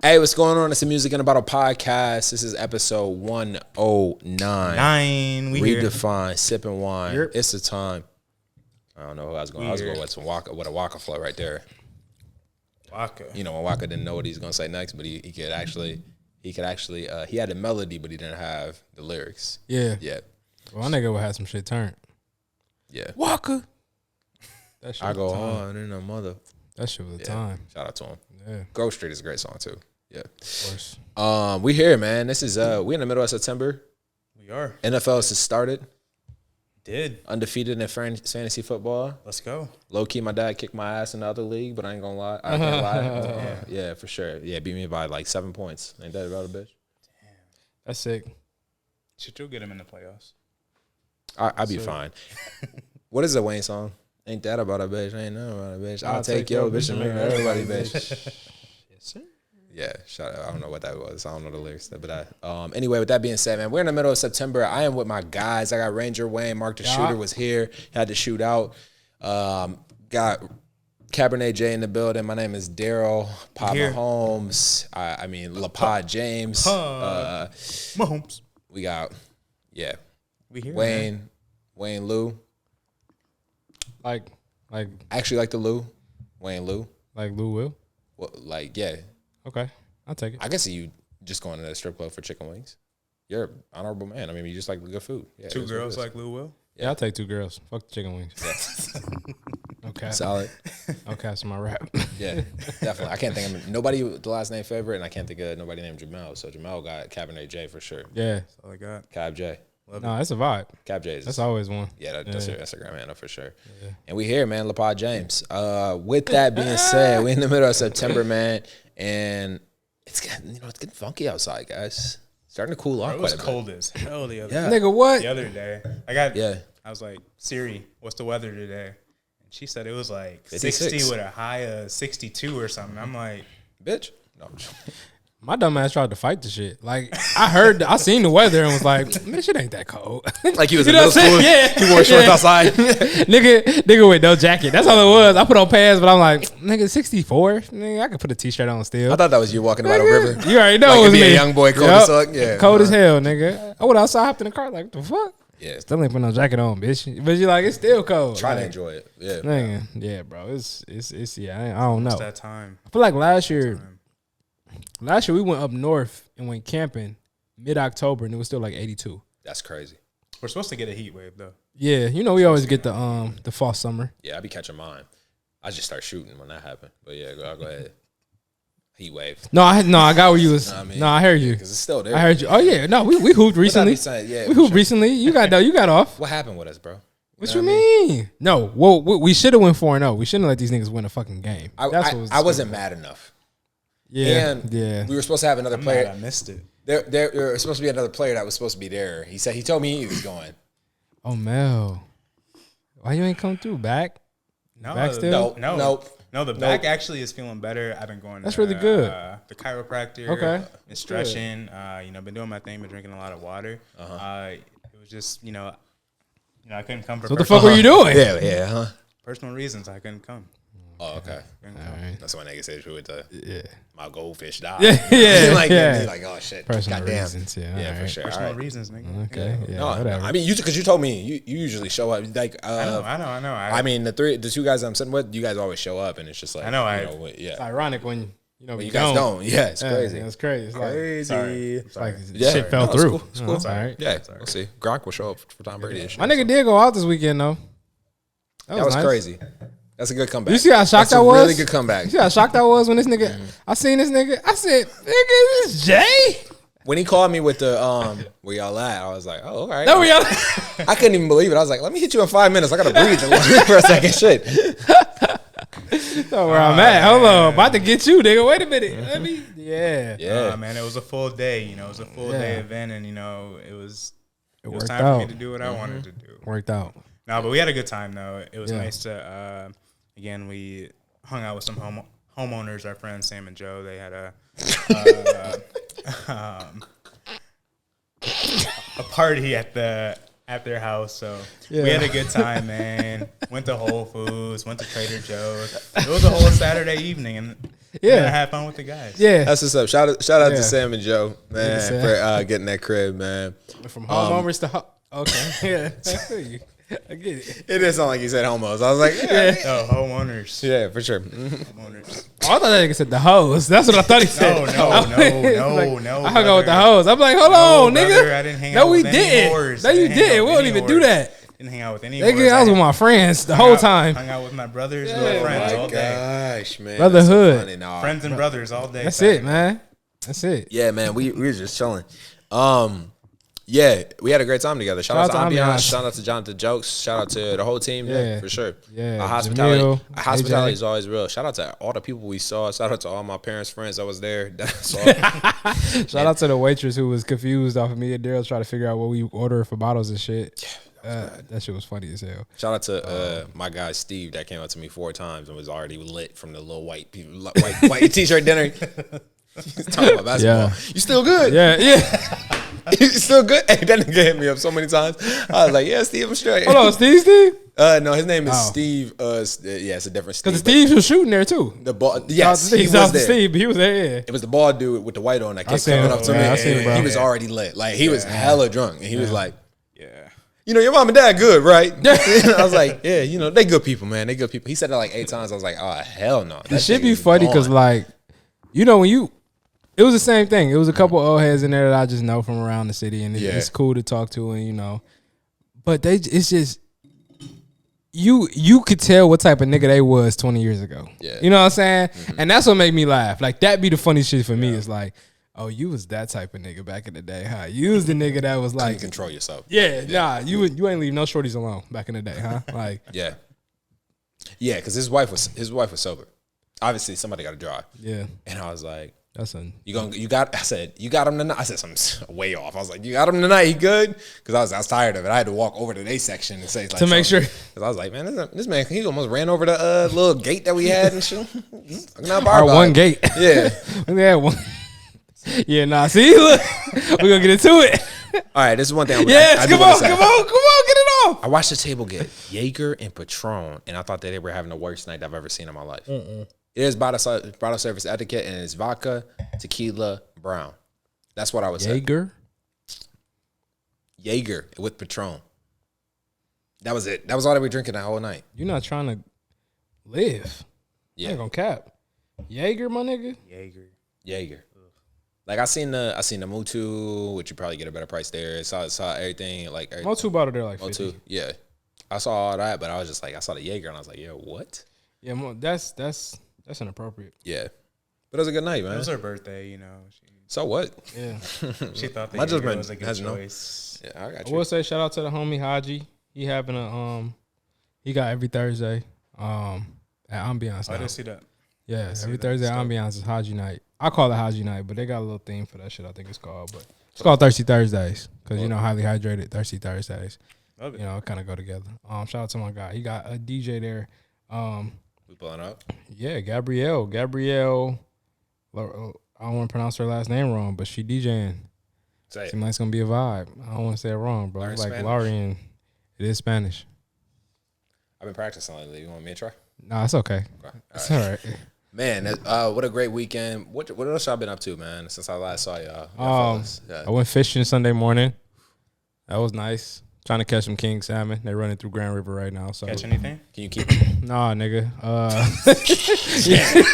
Hey, what's going on? It's the Music in a Bottle podcast. This is episode 109. We Redefine, sipping wine. Yep. It's the time. I don't know who I was going. I was going with some Waka, with a Waka flow right there. Waka. You know, when Waka didn't know what he's going to say next, but he could actually, he had the melody, but he didn't have the lyrics. Yeah. Yeah. Well, my nigga would have some shit turned. Yeah. Waka. That shit I go was a time. on in a mother. That shit was a Yeah. time. Shout out to him. Yeah. Grove Street is a great song too. Yeah. Of course. We here, man. This is we in the middle of September. We are. NFL has started. Did. Undefeated in fantasy football. Let's go. Low key, my dad kicked my ass in the other league, but I ain't gonna lie. I can't lie. Yeah, for sure. Yeah, beat me by like 7 points. Ain't that about a bitch? That's sick. Should you get him in the playoffs? I'd be fine. What is the Wayne song? Ain't that about a bitch? Ain't nothing about a bitch. I'll take your bitch and make everybody bitch. Yes, sir. Yeah, shout out. I don't know what that was. I don't know the lyrics. But anyway, with that being said, man, we're in the middle of September. I am with my guys. I got Ranger Wayne. Mark the Shooter was here. Had to shoot out. Got Cabernet J in the building. My name is Daryl. Papa Holmes. I mean, LaPod James. Mahomes. We got, We here. Wayne Lou. Like I actually like the Lou. Wayne Lou. Lou Will. Well, like, yeah. Okay. I'll take it. I can see you just going to the strip club for chicken wings. You're an honorable man. I mean, you just like good food. Yeah, Two girls like Lou Will. Yeah, I'll take 2 girls. Fuck the chicken wings. Yeah. Okay. Solid. Okay, so my rap. Yeah, definitely. I can't think of nobody with the last name favorite, and I can't think of nobody named Jamel. So Jamel got Cabernet J for sure. Yeah. That's all I got. Cab J. No, that's a vibe. Cab J is. That's always one. Yeah, that's your Instagram handle for sure. Yeah. And we here, man, LaPod James. With that being said, we in the middle of September, man, and it's getting funky outside, guys. Starting to cool off. It was quite a cold as hell the other day. Nigga, what? The other day. I was like, Siri, what's the weather today? And she said it was like 56. 60 with a high of 62 or something. I'm like, bitch. No. My dumb ass tried to fight the shit. Like, I seen the weather and was like, man, shit ain't that cold. Like he was You in know middle what I'm school. saying? Yeah. He wore shorts outside. nigga with no jacket. That's all it was. I put on pants, but I'm like, nigga, 64? Nigga, I could put a t-shirt on still. I thought that was you walking about a river. You already know Like it was be me. a young boy, cold as fuck. Yeah, cold as hell, nigga. I went outside, hopped in the car, like, what the fuck? Yeah, Still ain't put no jacket on, bitch. But you're like, it's still cold. try to Like, enjoy it. Yeah, nigga, yeah, bro. It's yeah, I don't know. it's that time. I feel like last year we went up north and went camping mid-October, and it was still like 82. That's crazy. We're supposed to get a heat wave, though. Yeah, you know we always get the fall summer. Yeah, I be catching mine. I just start shooting when that happened. But yeah, go ahead. Heat wave. No, I got where you was. I heard you. Because it's still there. I heard you. Oh yeah, no, we hooped recently. Yeah, We hooped recently. You got off. What happened with us, bro? What you mean? No, well, we should have went 4-0. We shouldn't let these niggas win a fucking game. I wasn't mad enough. Yeah, And yeah. we were supposed to have another player. I missed it. There was supposed to be another player that was supposed to be there. He told me he was going. Oh Mel, why you ain't come through back? No, Back still? Nope. No, the back actually is feeling better. I've been going. That's to, really good. The chiropractor. Okay. Been stretching. Been doing my thing. Been drinking a lot of water. It was just I couldn't come for. So what the fuck were you doing? Yeah. Personal reasons I couldn't come. Oh, okay. Right. That's what nigga said with the Yeah. my goldfish died. Yeah, like, yeah. Like, oh shit. Personal Goddamn. reasons. Yeah, Yeah, all for right. sure. Personal All right. reasons, nigga. Okay, yeah, No, whatever. I mean, because you told me you usually show up. Like, I know. I mean, the two guys I'm sitting with, you guys always show up, and it's just like I know, It's yeah. ironic when But we you guys don't. Yeah, it's crazy. It's crazy. It's like, Sorry. it's like Yeah, shit fell no, it's through. cool. It's cool. It's all right. Yeah, we'll see. Gronk will show up for Tom Brady. And shit. My nigga did go out this weekend though. That was nice. crazy. That's a good comeback. You see how shocked That's I a was? really good comeback. You see how shocked I was when this nigga? I seen this nigga. I said, "Nigga, this Jay." When he called me with the where y'all at, I was like, oh, all right. No, we are. I couldn't even believe it. I was like, let me hit you in 5 minutes. I gotta breathe for a second. Shit. Know where I'm at. Hold on, about to get you, nigga. Wait a minute. Let me. Yeah. Yeah, Man, it was a full day. It was a full day event, and it was worked time out. for me to do what I wanted to do. Worked out. No, but we had a good time though. It was Yeah. nice to again we hung out with some homeowners, our friends Sam and Joe. They had a party at their house, so we had a good time, man. Went to Whole Foods, went to Trader Joe's. It was a whole Saturday evening, and Yeah. have fun with the guys. Yeah. That's what's up. Shout out Yeah. to Sam and Joe, man, Sam. for getting that crib, man. From homeowners to okay. Yeah. I feel you. I get it. It didn't sound like he said homos. I was like, yeah, Oh, homeowners. yeah, for sure. Homeowners. Oh, I thought that nigga said the hoes. That's what I thought he said. No. I hung out with the hoes. I'm like, hold on, nigga. Brother, I didn't hang No, out we with any didn't. whores. No, I you didn't hang out didn't. We with don't any even do whores. that. Didn't hang out with any Nigga, whores. I was with my friends the whole time. Hung out with my brothers, Yeah, little friends Oh all my day. gosh, man. Brotherhood. That's so funny. Nah. Friends and brothers all day. That's it, man. That's it. Yeah, man, we were just chilling. Yeah, we had a great time together. Shout out to Ambiance. Shout out to Jonathan Jokes. Shout out to the whole team. Yeah, for sure. Yeah, hospitality Jamil, is always real. Shout out to all the people we saw. Shout out to all my parents' friends that was there. Shout out to the waitress who was confused off of me and Daryl trying to figure out what we order for bottles and shit. That shit was funny as hell. Shout out to my guy Steve that came up to me 4 times and was already lit from the little white people, white t-shirt dinner. He's talking about basketball. Yeah. You still good? Yeah. You still good? Hey, that nigga hit me up so many times. I was like, yeah, Steve, I'm straight. Hold on, Steve? No, his name is Steve. Yeah, it's a different Steve. Because Steve was shooting there too. The ball, yes, he He's was off there. Steve, but he was there. Yeah. It was the bald dude with the white on that kept seen coming him. up to me. Yeah, I seen him, bro. He was already lit. Like, he was hella drunk. And he was like, Yeah. you know, your mom and dad good, right? I was like, yeah, you know, they good people, man. They good people. He said it like 8 times. I was like, oh, hell no. It should be funny because, like, you know, it was the same thing. It was a couple old heads in there that I just know from around the city, and it's cool to talk to, and you know, but it's just you could tell what type of nigga they was 20 years ago. Yeah. You know what I'm saying? And that's what made me laugh. Like, that be the funny shit for me. It's like, oh, you was that type of nigga back in the day, huh? You was the nigga that was like, control yourself. nah, you ain't leave no shorties alone back in the day, huh? Like, Yeah, because his wife was sober. Obviously, somebody got to drive. yeah, And I was like, I I said, you got him tonight? I said something way off. I was like, you got him tonight? He good? Because I was tired of it. I had to walk over to their section and say, like, to make sure. Because I was like, man, this man, he almost ran over the little gate that we had and shit. Our one gate. Yeah. We had one. Yeah, nah. See, look, we gonna get into it. All right, this is one thing. Yes, come on, get it off. I watched the table get Jaeger and Patron, and I thought that they were having the worst night I've ever seen in my life. It is bottle service etiquette, and it's vodka, tequila, brown. That's what I would say. Jaeger with Patron. That was it. That was all they were drinking that whole night. You're not trying to live. I ain't gonna cap. Jaeger, my nigga. Jaeger. Like I seen the Mutu, which you probably get a better price there. Saw everything like Motu bottle there like 50. Motu. Yeah. I saw all that, but I was just like, I saw the Jaeger and I was like, yo, what? Yeah, that's inappropriate. Yeah. But it was a good night, man. It was her birthday, you know. So what? Yeah. She thought My that judgment was a good has choice. Yeah, I got I you. will say shout out to the homie Haji. He having he got every Thursday at Ambiance. I Now. didn't see that. Yeah, every Thursday at Ambiance is Haji night. I call it Haji night, but they got a little theme for that shit. I think it's called, but it's called Thirsty Thursdays because you know, highly hydrated Thirsty Thursdays. Love it. You know, kind of go together. Shout out to my guy. He got a DJ there. We pulling up. Yeah, Gabrielle. I don't want to pronounce her last name wrong, but she DJing. Say it. Seems like it's gonna be a vibe. I don't want to say it wrong, bro. Learn It's like Spanish. Laurian. It is Spanish. I've been practicing lately. You want me to try? Nah, it's okay. It's all right. Man, what a great weekend. What else y'all been up to, man, since I last saw y'all? I went fishing Sunday morning. That was nice. Trying to catch some king salmon. They're running through Grand River right now. So Catch anything? Can you keep nah, nigga.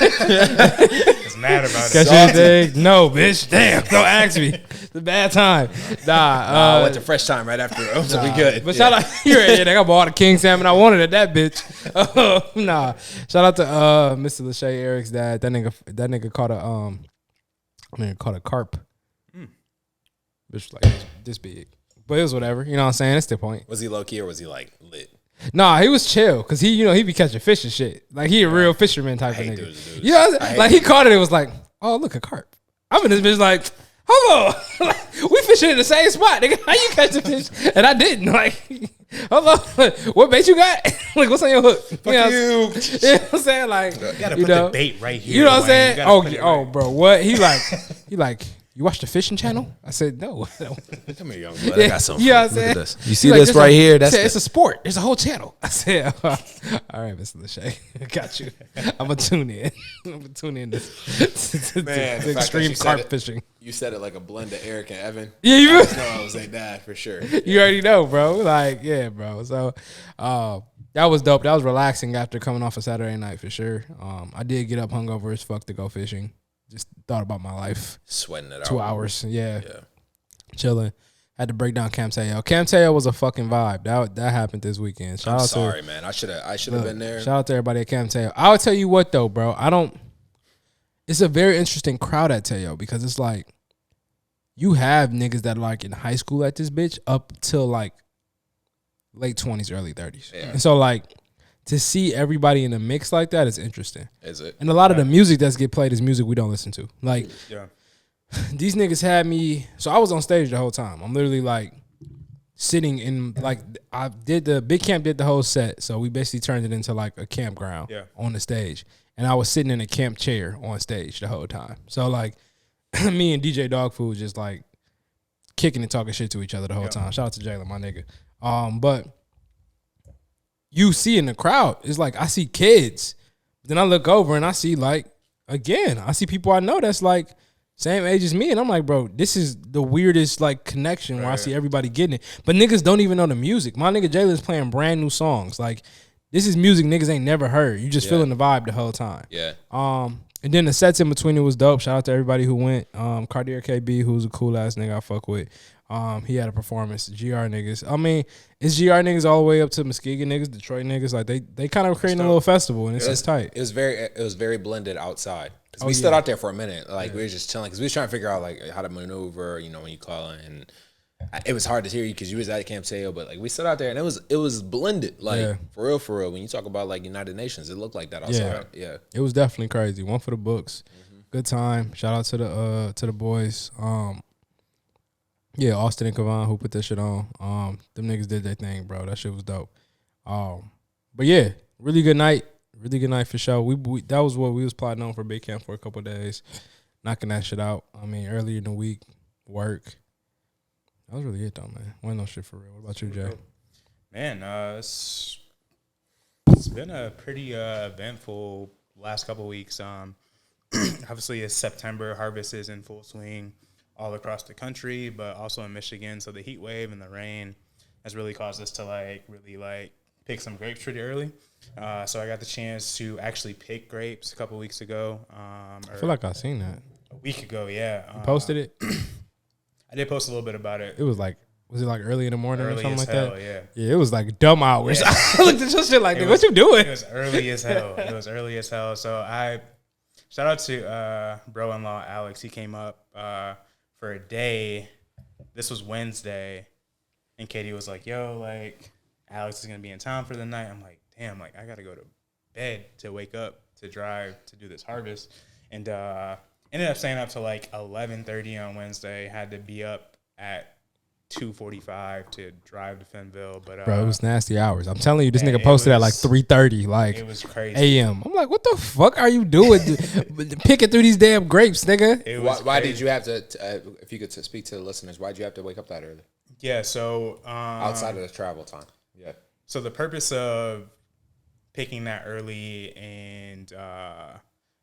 It's mad about Catch it. anything? No, bitch. Damn. Don't ask me. It's a bad time. I went to fresh time right after, so we good. But shout out, you're right, I bought a king salmon I wanted at that bitch. Nah, shout out to Mr. Lachey Eric's dad. That nigga caught a carp. Bitch was like this big, but it was whatever. You know what I'm saying? That's the point. Was he low key or was he like lit? Nah, he was chill because he be catching fish and shit. Like he a real fisherman type of hate nigga. those dudes. You know, like he caught it. It was like, oh look, a carp. I'm in this bitch like, hold on, like, we fishing in the same spot, nigga. How you catch the fish and I didn't? Like, hold on, what bait you got? Like, what's on your hook? Fuck you. you. You know what I'm saying? Like, You gotta put the bait right here. You know what I'm Wayne. saying? You gotta put it right. Oh, bro, what he like? you watch the fishing channel? I said, no. Come here, young blood. I got something. Yeah, Look at this. You see He's this right here? That's it's a sport. There's a whole channel. I said, all right, Mr. Lachey, got you. I'm gonna tune in. I'm gonna tune in to extreme carp fishing. You said it like a blend of Eric and Evan. Yeah, you know I was like that for sure. You already know, bro. Like, yeah, bro. So, that was dope. That was relaxing after coming off a Saturday night for sure. I did get up hungover as fuck to go fishing. Just thought about my life. Sweating it out. 2 hours. Yeah. Chilling. Had to break down Camp Teo. Camp Teo was a fucking vibe. That happened this weekend. I'm sorry, man. I should have been there. Shout out to everybody at Camp Teo. I'll tell you what though, bro. It's a very interesting crowd at Teo because it's like you have niggas that are like in high school at this bitch up till like late 20s, early 30s. Yeah. And so like to see everybody in a mix like that is interesting. Is it? And a lot of the music that's get played is music we don't listen to. Like, these niggas had me. So I was on stage the whole time. I'm literally like sitting in like Big Camp did the whole set. So we basically turned it into like a campground on the stage. And I was sitting in a camp chair on stage the whole time. So like me and DJ Dogfood just like kicking and talking shit to each other the whole time. Shout out to Jalen, my nigga. But you see in the crowd, it's like I see kids. Then I look over and I see like, again, I see people I know that's like same age as me. And I'm like, bro, this is the weirdest like connection where I see everybody getting it. But niggas don't even know the music. My nigga Jalen's playing brand new songs. Like, this is music niggas ain't never heard. You just feeling the vibe the whole time. Yeah. And then the sets in between it was dope. Shout out to everybody who went. Cartier KB, who's a cool ass nigga I fuck with. He had a performance. GR niggas. I mean, it's GR niggas all the way up to Muskegon niggas, Detroit niggas. Like they kind of creating a little festival and it's just tight. It was very blended outside. Cause we stood out there for a minute. Like we were just chilling because we was trying to figure out like how to maneuver. You know, when you call it, and it was hard to hear you because you was at Camp Teo. But like we stood out there and it was blended. Like for real. When you talk about like United Nations, it looked like that outside. Yeah. It was definitely crazy. One for the books. Good time. Shout out to the boys. Austin and Kavan who put that shit on. Them niggas did their thing, bro. That shit was dope. But yeah, really good night. Really good night for sure. We that was what we was plotting on for Big Camp for a couple of days. Knocking that shit out. I mean, earlier in the week, work. That was really it though, man. Wasn't no shit for real. What about you, Jay? Man, it's been a pretty eventful last couple of weeks. Obviously, it's September. Harvest is in full swing all across the country, but also in Michigan. So the heat wave and the rain has really caused us to really pick some grapes pretty early. So I got the chance to actually pick grapes a couple weeks ago. I feel like I seen that a week ago. Yeah, you posted it. I did post a little bit about it. It was like early in the morning or something like that? Yeah, it was like dumb hours. Yeah. I looked at your shit like, what you doing? It was early as hell. So I shout out to bro-in-law Alex. He came up for a day. This was Wednesday, and Katie was like, "Yo, like Alex is gonna be in town for the night." I'm like, "Damn, like I gotta go to bed to wake up to drive to do this harvest," and ended up staying up to like 11:30 on Wednesday. Had to be up at 2:45 to drive to Fenville. But bro, it was nasty hours. I'm telling you, this nigga posted at like 3:30, like it was crazy a.m. I'm like, what the fuck are you doing? Picking through these damn grapes, nigga. Why did you have to? If you could speak to the listeners, why did you have to wake up that early? Yeah, so outside of the travel time. Yeah. So the purpose of picking that early and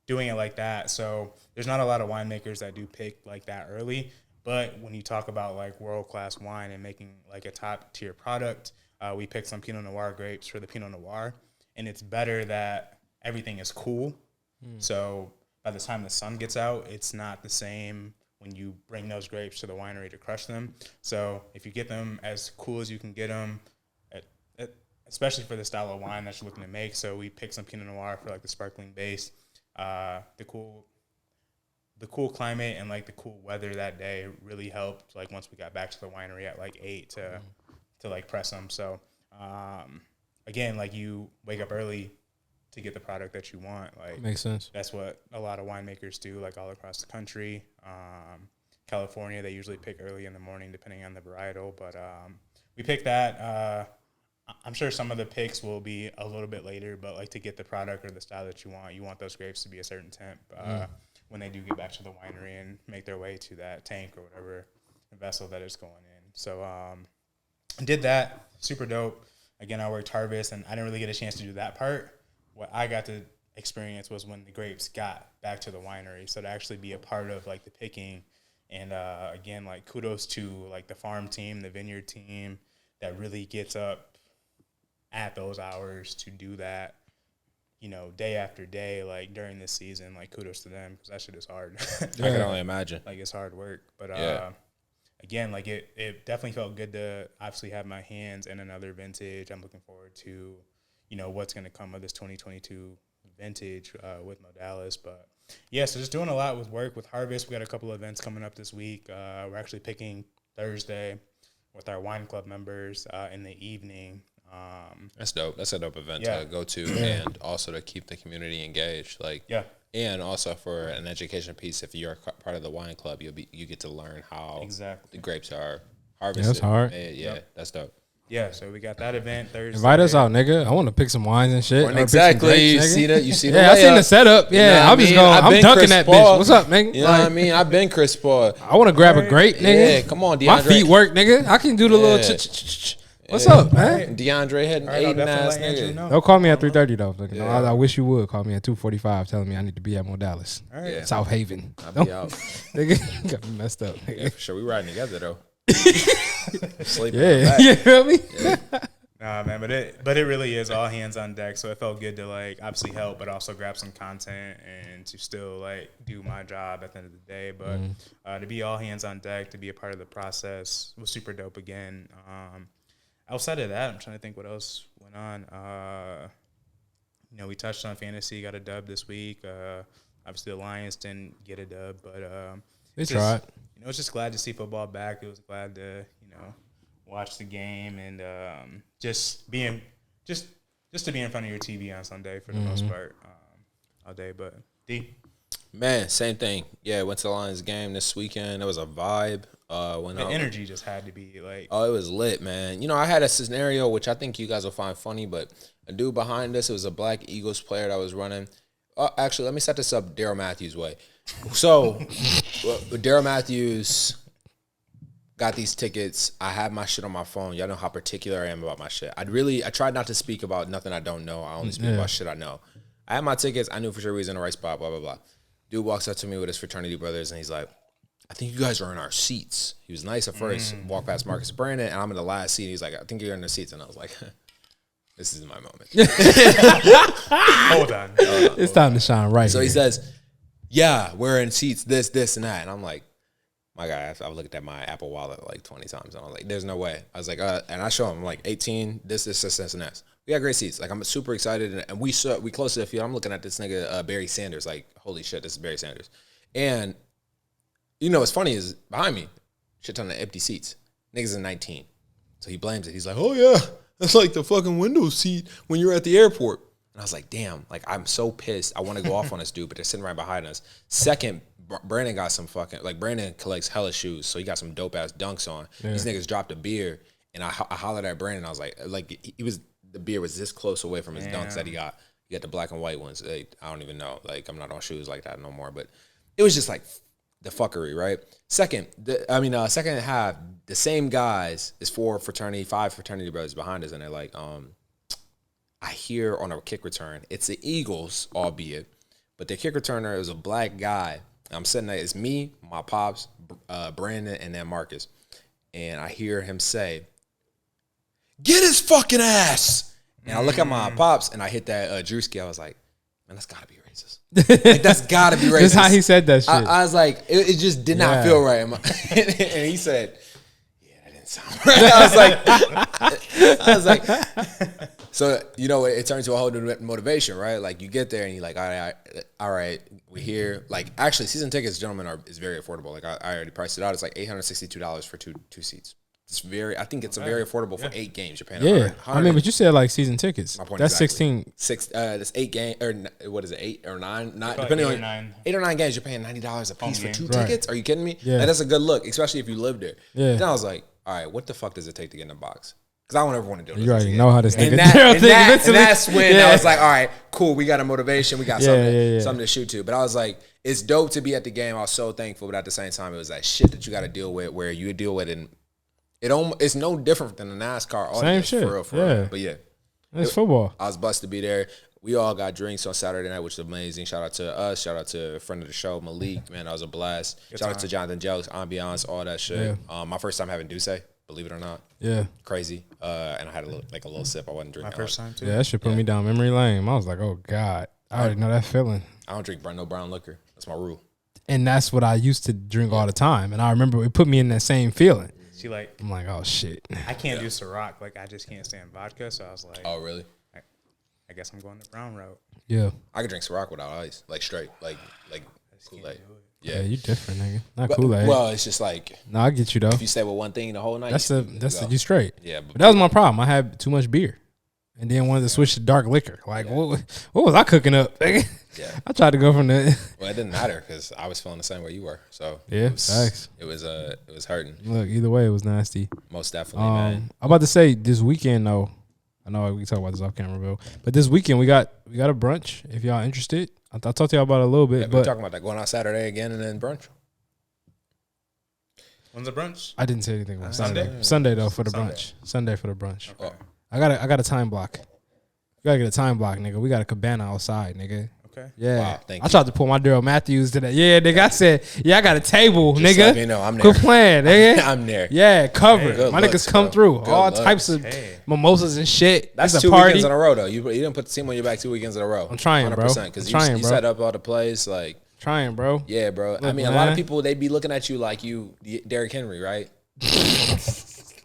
doing it like that. So there's not a lot of winemakers that do pick like that early. But when you talk about like world-class wine and making like a top-tier product, we picked some Pinot Noir grapes for the Pinot Noir. And it's better that everything is cool. So by the time the sun gets out, it's not the same when you bring those grapes to the winery to crush them. So if you get them as cool as you can get them, especially for the style of wine that you're looking to make. So we picked some Pinot Noir for like the sparkling base. The cool climate and like the cool weather that day really helped. Like once we got back to the winery at like 8 to like press them. So again, like you wake up early to get the product that you want. Like makes sense. That's what a lot of winemakers do, like all across the country. California, they usually pick early in the morning depending on the varietal. But we picked that. I'm sure some of the picks will be a little bit later, but like to get the product or the style that you want those grapes to be a certain temp. when they do get back to the winery and make their way to that tank or whatever vessel that it's going in. So did that, super dope. Again, I worked harvest, and I didn't really get a chance to do that part. What I got to experience was when the grapes got back to the winery. So to actually be a part of like the picking, and again, like kudos to like the farm team, the vineyard team that really gets up at those hours to do that, you know, day after day, like during this season. Like kudos to them, because that shit is hard. I can only imagine. Like it's hard work, but again, like it definitely felt good to obviously have my hands in another vintage. I'm looking forward to, you know, what's going to come of this 2022 vintage with Modalis. But yeah, so just doing a lot with work, with harvest. We got a couple of events coming up this week. We're actually picking Thursday with our wine club members in the evening. That's dope. That's a dope event to go to, and also to keep the community engaged. Like, and also for an education piece, if you're part of the wine club, you get to learn how the grapes are harvested. That's hard. That's dope. Yeah, so we got that event Thursday. Invite us out, nigga. I want to pick some wines and shit. Exactly. Grapes, you see the I seen the setup. Yeah, I'm just going. I'm dunking that bitch. What's up, nigga? You know what I mean? I've been Chris Paul. I want to grab a grape, nigga. Yeah, come on, DeAndre. My feet work, nigga. I can do the little. What's up, man? DeAndre had an 8 ass nigga. Don't call me at 3:30 though. Like, no, I wish you would call me at 2:45, telling me I need to be at Modalis, South Haven. I'll be out. Nigga, got me messed up. Nigga. Yeah, for sure, we riding together though. Sleeping. Yeah, you feel me? Nah, man, but it really is all hands on deck. So it felt good to like obviously help, but also grab some content and to still like do my job at the end of the day. But to be all hands on deck, to be a part of the process was super dope again. Outside of that, I'm trying to think what else went on. You know, we touched on fantasy, got a dub this week. Obviously, the Lions didn't get a dub, but they tried. You know, it's just glad to see football back. It was glad to, you know, watch the game and just to be in front of your TV on Sunday for the most part all day. But D, man, same thing. Yeah, went to the Lions game this weekend. It was a vibe. The energy just had to be like, oh, it was lit, man. You know, I had a scenario which I think you guys will find funny, but a dude behind us, it was a black Eagles player that was running. Actually, let me set this up Daryl Matthews' way. So, Daryl Matthews got these tickets. I have my shit on my phone. Y'all know how particular I am about my shit. I tried not to speak about nothing I don't know. I only speak about shit I know. I had my tickets. I knew for sure we was in the right spot, blah, blah, blah. Dude walks up to me with his fraternity brothers, and he's like, I think you guys are in our seats. He was nice at first. Walked past Marcus and Brandon, and I'm in the last seat. He's like, I think you're in the seats. And I was like, this is my moment. Hold on. It's time to shine right. So he says, yeah, we're in seats, this, and that. And I'm like, my guy, I looked at my Apple Wallet like 20 times. And I was like, there's no way. I was like, and I show him, I'm like, 18, this, and that. We got great seats. Like, I'm super excited. And we close to the field. I'm looking at this nigga, Barry Sanders. Like, holy shit, this is Barry Sanders. And you know what's funny is behind me, shit ton of empty seats. Niggas in 19. So he blames it. He's like, oh yeah, that's like the fucking window seat when you're at the airport. And I was like, damn, like I'm so pissed. I want to go off on this dude, but they're sitting right behind us. Second, Brandon got some Brandon collects hella shoes, so he got some dope ass dunks on. Yeah. These niggas dropped a beer, and I hollered at Brandon. I was like the beer was this close away from his dunks that he got. He got the black and white ones. I don't even know. Like I'm not on shoes like that no more, but it was just like the fuckery, right? Second half, the same guys is five fraternity brothers behind us, and they're like, I hear on a kick return, it's the Eagles, albeit, but the kick returner is a black guy. I'm sitting there, it's me, my pops, Brandon, and then Marcus. And I hear him say, get his fucking ass. And I look at my pops, and I hit that Drewski. I was like, man, that's gotta be racist. Like, that's gotta be racist. That's how he said that shit. I was like, it just did not feel right. And he said, yeah, that didn't sound right. I was like, so, you know, it turns to a whole new motivation, right? Like, you get there and you're like, all right, we're here. Like, actually, season tickets, gentlemen, is very affordable. Like, I already priced it out. It's like $862 for two seats. I think it's very affordable for 8 games. You're paying 100. I mean, but you said like season tickets. My point that's exactly. 16. That's 8 games, or what is it, 8 or 9? Depending on 8 or 9 games, you're paying $90 a piece for 2 tickets. Are you kidding me? Yeah. Like, that's a good look, especially if you live there. Yeah. Then I was like, all right, what the fuck does it take to get in the box? Because I don't ever want to do it. You already know how this nigga. And that's when I was like, all right, cool. We got a motivation. We got something to shoot to. But I was like, it's dope to be at the game. I was so thankful, but at the same time, it was that shit that you got to deal with where you deal with it. It's no different than the NASCAR audience. Same shit. For real. But yeah. It's football. I was blessed to be there. We all got drinks on Saturday night, which is amazing. Shout out to us. Shout out to a friend of the show, Malik. Man, that was a blast. Shout out to Jonathan Jelks, Ambiance, all that shit. Yeah. My first time having Douce, believe it or not. Yeah. Crazy. And I had a little sip. I wasn't drinking. My first time too. Yeah, that shit put me down memory lane. I was like, oh God. I already know that feeling. I don't drink no brown liquor. That's my rule. And that's what I used to drink all the time. And I remember it put me in that same feeling. I'm like, oh shit. I can't do Ciroc. Like I just can't stand vodka. So I was like, oh really? I guess I'm going the brown route. Yeah. I could drink Ciroc without ice, like straight, like Kool-Aid. Yeah, you different, nigga. Not Kool-Aid. Well, it's just like no, I get you though. if you stay with one thing the whole night, You straight. Yeah, but that was my problem. I had too much beer, and then wanted to switch to dark liquor. Like what was I cooking up? Nigga? Yeah, I tried to go from the. Well, it didn't matter because I was feeling the same way you were. So yeah, facts. It was hurting. Look, either way, it was nasty. Most definitely, man. I'm about to say this weekend though. I know we can talk about this off camera, Bill. But this weekend we got a brunch. If y'all interested, I'll talk to y'all about it a little bit. Yeah, but we're talking about that going out Saturday again and then brunch. When's the brunch? I didn't say anything about Sunday. Sunday though for the brunch. Sunday for the brunch. Okay. I got a time block. You gotta get a time block, nigga. We got a cabana outside, nigga. Okay. Yeah. Wow, thank I you. tried to pull my Daryl Matthews to that. Yeah, nigga. I said, yeah, I got a table, Just nigga. let me know. I'm there. Good plan, nigga. I'm there. Yeah, covered. Good My looks, niggas come bro. through. Good All looks. types of Hey. mimosas and shit. That's It's 2 a party. weekends in a row though. You didn't put the team on your back 2 weekends in a row. I'm trying, bro. Because I'm trying, you bro. set up all the plays like. Trying, bro. Yeah, bro. Look, I mean, man. a lot of people they be looking at you like you Derrick Henry, right?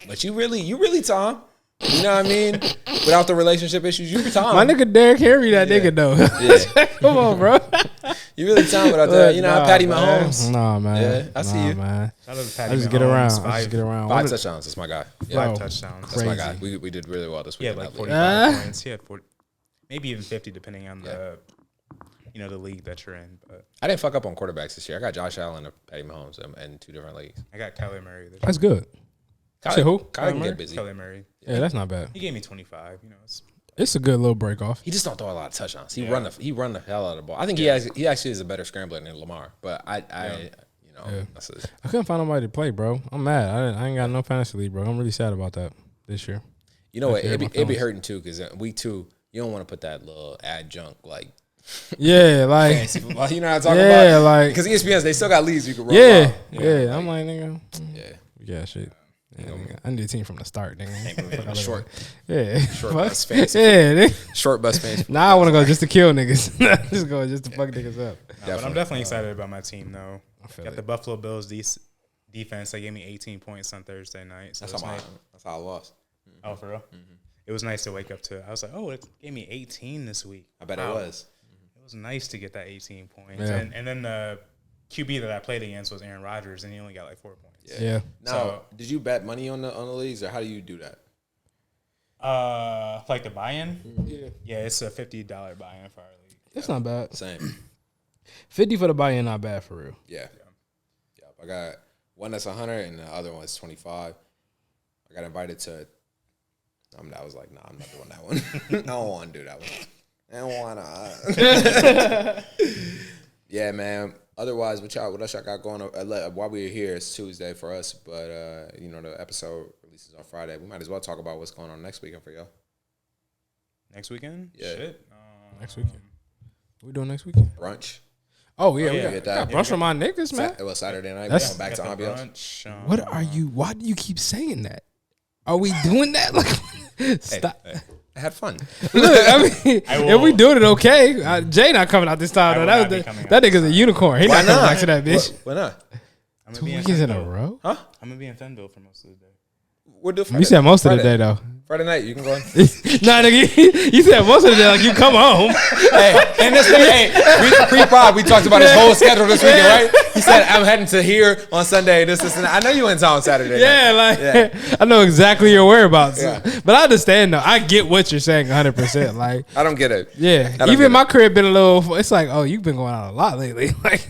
But you really Tom. You know what I mean? Without the relationship issues, you Tom. My nigga Derrick Henry, that nigga though. Yeah. Come on, bro. You really Tom without the, you know, Patty man. Mahomes. Nah, man. Yeah, I see you. Man. Shout out to Patty I just Mahomes, get around. I Five just get around. 5 touchdowns. That's my guy. Yeah, Bro. touchdowns. That's my Crazy. guy. We did really well this Yeah, week. like in that league. 45 points. He had 40, maybe even 50 depending on the the league that you're in. But I didn't fuck up on quarterbacks this year. I got Josh Allen and Patty Mahomes in 2 different leagues. I got Kyler Murray this year. That's good. Shit, who? Kyler can Murray? get busy. Kyler Murray. Yeah, that's not bad. He gave me 25. It's a good little break off. He just don't throw a lot of touchdowns. He run the hell out of the ball. I think he actually is a better scrambler than Lamar. But that's it. I couldn't find nobody to play, bro. I'm mad. I ain't got no fantasy league, bro. I'm really sad about that this year. You know what? That's It'd be hurting too because week 2 you don't want to put that little adjunct like Yeah, like fancy football. You know what I'm talking yeah, about? like Because ESPN's they still got leagues you can roll. yeah, out. yeah. I'm like nigga, Yeah. shit. Yeah, nigga. I need a team from the start, nigga. Short Fuck. bus fancy. Yeah, nigga. Short bus fancy. Now I want to go just to kill niggas. Just go just to fuck niggas up. But I'm definitely excited about my team, though. feel Got it. the Buffalo Bills defense. They gave me 18 points on Thursday night. So That's how I lost. Oh, for real? It was nice to wake up to. I was like, oh, it gave me 18 this week. I bet Wow. it was. It was nice to get that 18 points. Yeah. And then the QB that I played against was Aaron Rodgers, and he only got like 4 points. Yeah. Now, So- did you bet money on the leagues or how do you do that? Like the buy-in? Yeah. Yeah, it's a $50 buy-in for our league. That's not bad. Same. 50 for the buy-in, not bad for real. Yeah. I got one that's 100 and the other one is 25. I got invited to. I was like, nah, I'm not doing that one. I don't want to do that one. I don't want to. Yeah, man. Otherwise, what else y'all got going on? While we're here, it's Tuesday for us, but the episode releases on Friday. We might as well talk about what's going on next weekend for y'all. Next weekend? Yeah. Shit. Next weekend. What we doing next weekend? Brunch. Oh yeah, Oh, we yeah. got, Get that. brunch from my niggas, man. Saturday night. That's- We're going back to Got the ambiance. brunch, What are you? Why do you keep saying that? Are we doing that? Like, stop. I had fun. Look, I mean, I will- if we doing it, okay. Jay not coming out this time. I Though. will That, not be was coming out that this nigga's a unicorn. He not coming back to that bitch. Why not? I'm 2 gonna be in weekends in a Fenville. row. Huh? I'm gonna be in Fenville for most of the day. We'll do You said most of the day though. Friday night, you can go. Nah, nigga, you said most of the day like you come home. Hey, and this thing, pre-pod, we talked about his whole schedule this weekend, right? He said, I'm heading to here on Sunday, this, and that. I know you in town Saturday. Yeah, night. like I know exactly your whereabouts. Yeah. But I understand though. I get what you're saying 100%. Like, I don't get it. yeah, I don't even get my it. crib been a little. It's like, oh, you've been going out a lot lately. Like,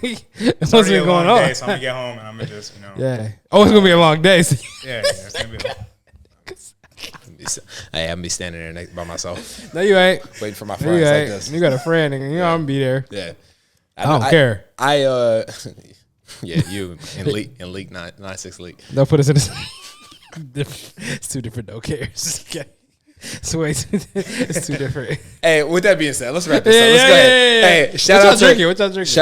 what's Already been a going long on? day, so I'm gonna get home and I'm gonna just, Yeah. Oh, it's gonna be a long day. So yeah, it's gonna be. Hey, I'm gonna be standing there by myself, no, you ain't. waiting for my No, friends you like ain't. this. You got a friend, nigga. You know I'm gonna be there. Yeah. I don't care. Yeah, you and leak 96 leak. They'll put us in this. It's two different don't cares. Okay. So wait, it's two different. Hey, with that being said, let's wrap this up. Let's go ahead. Hey, shout out to what y'all drinking?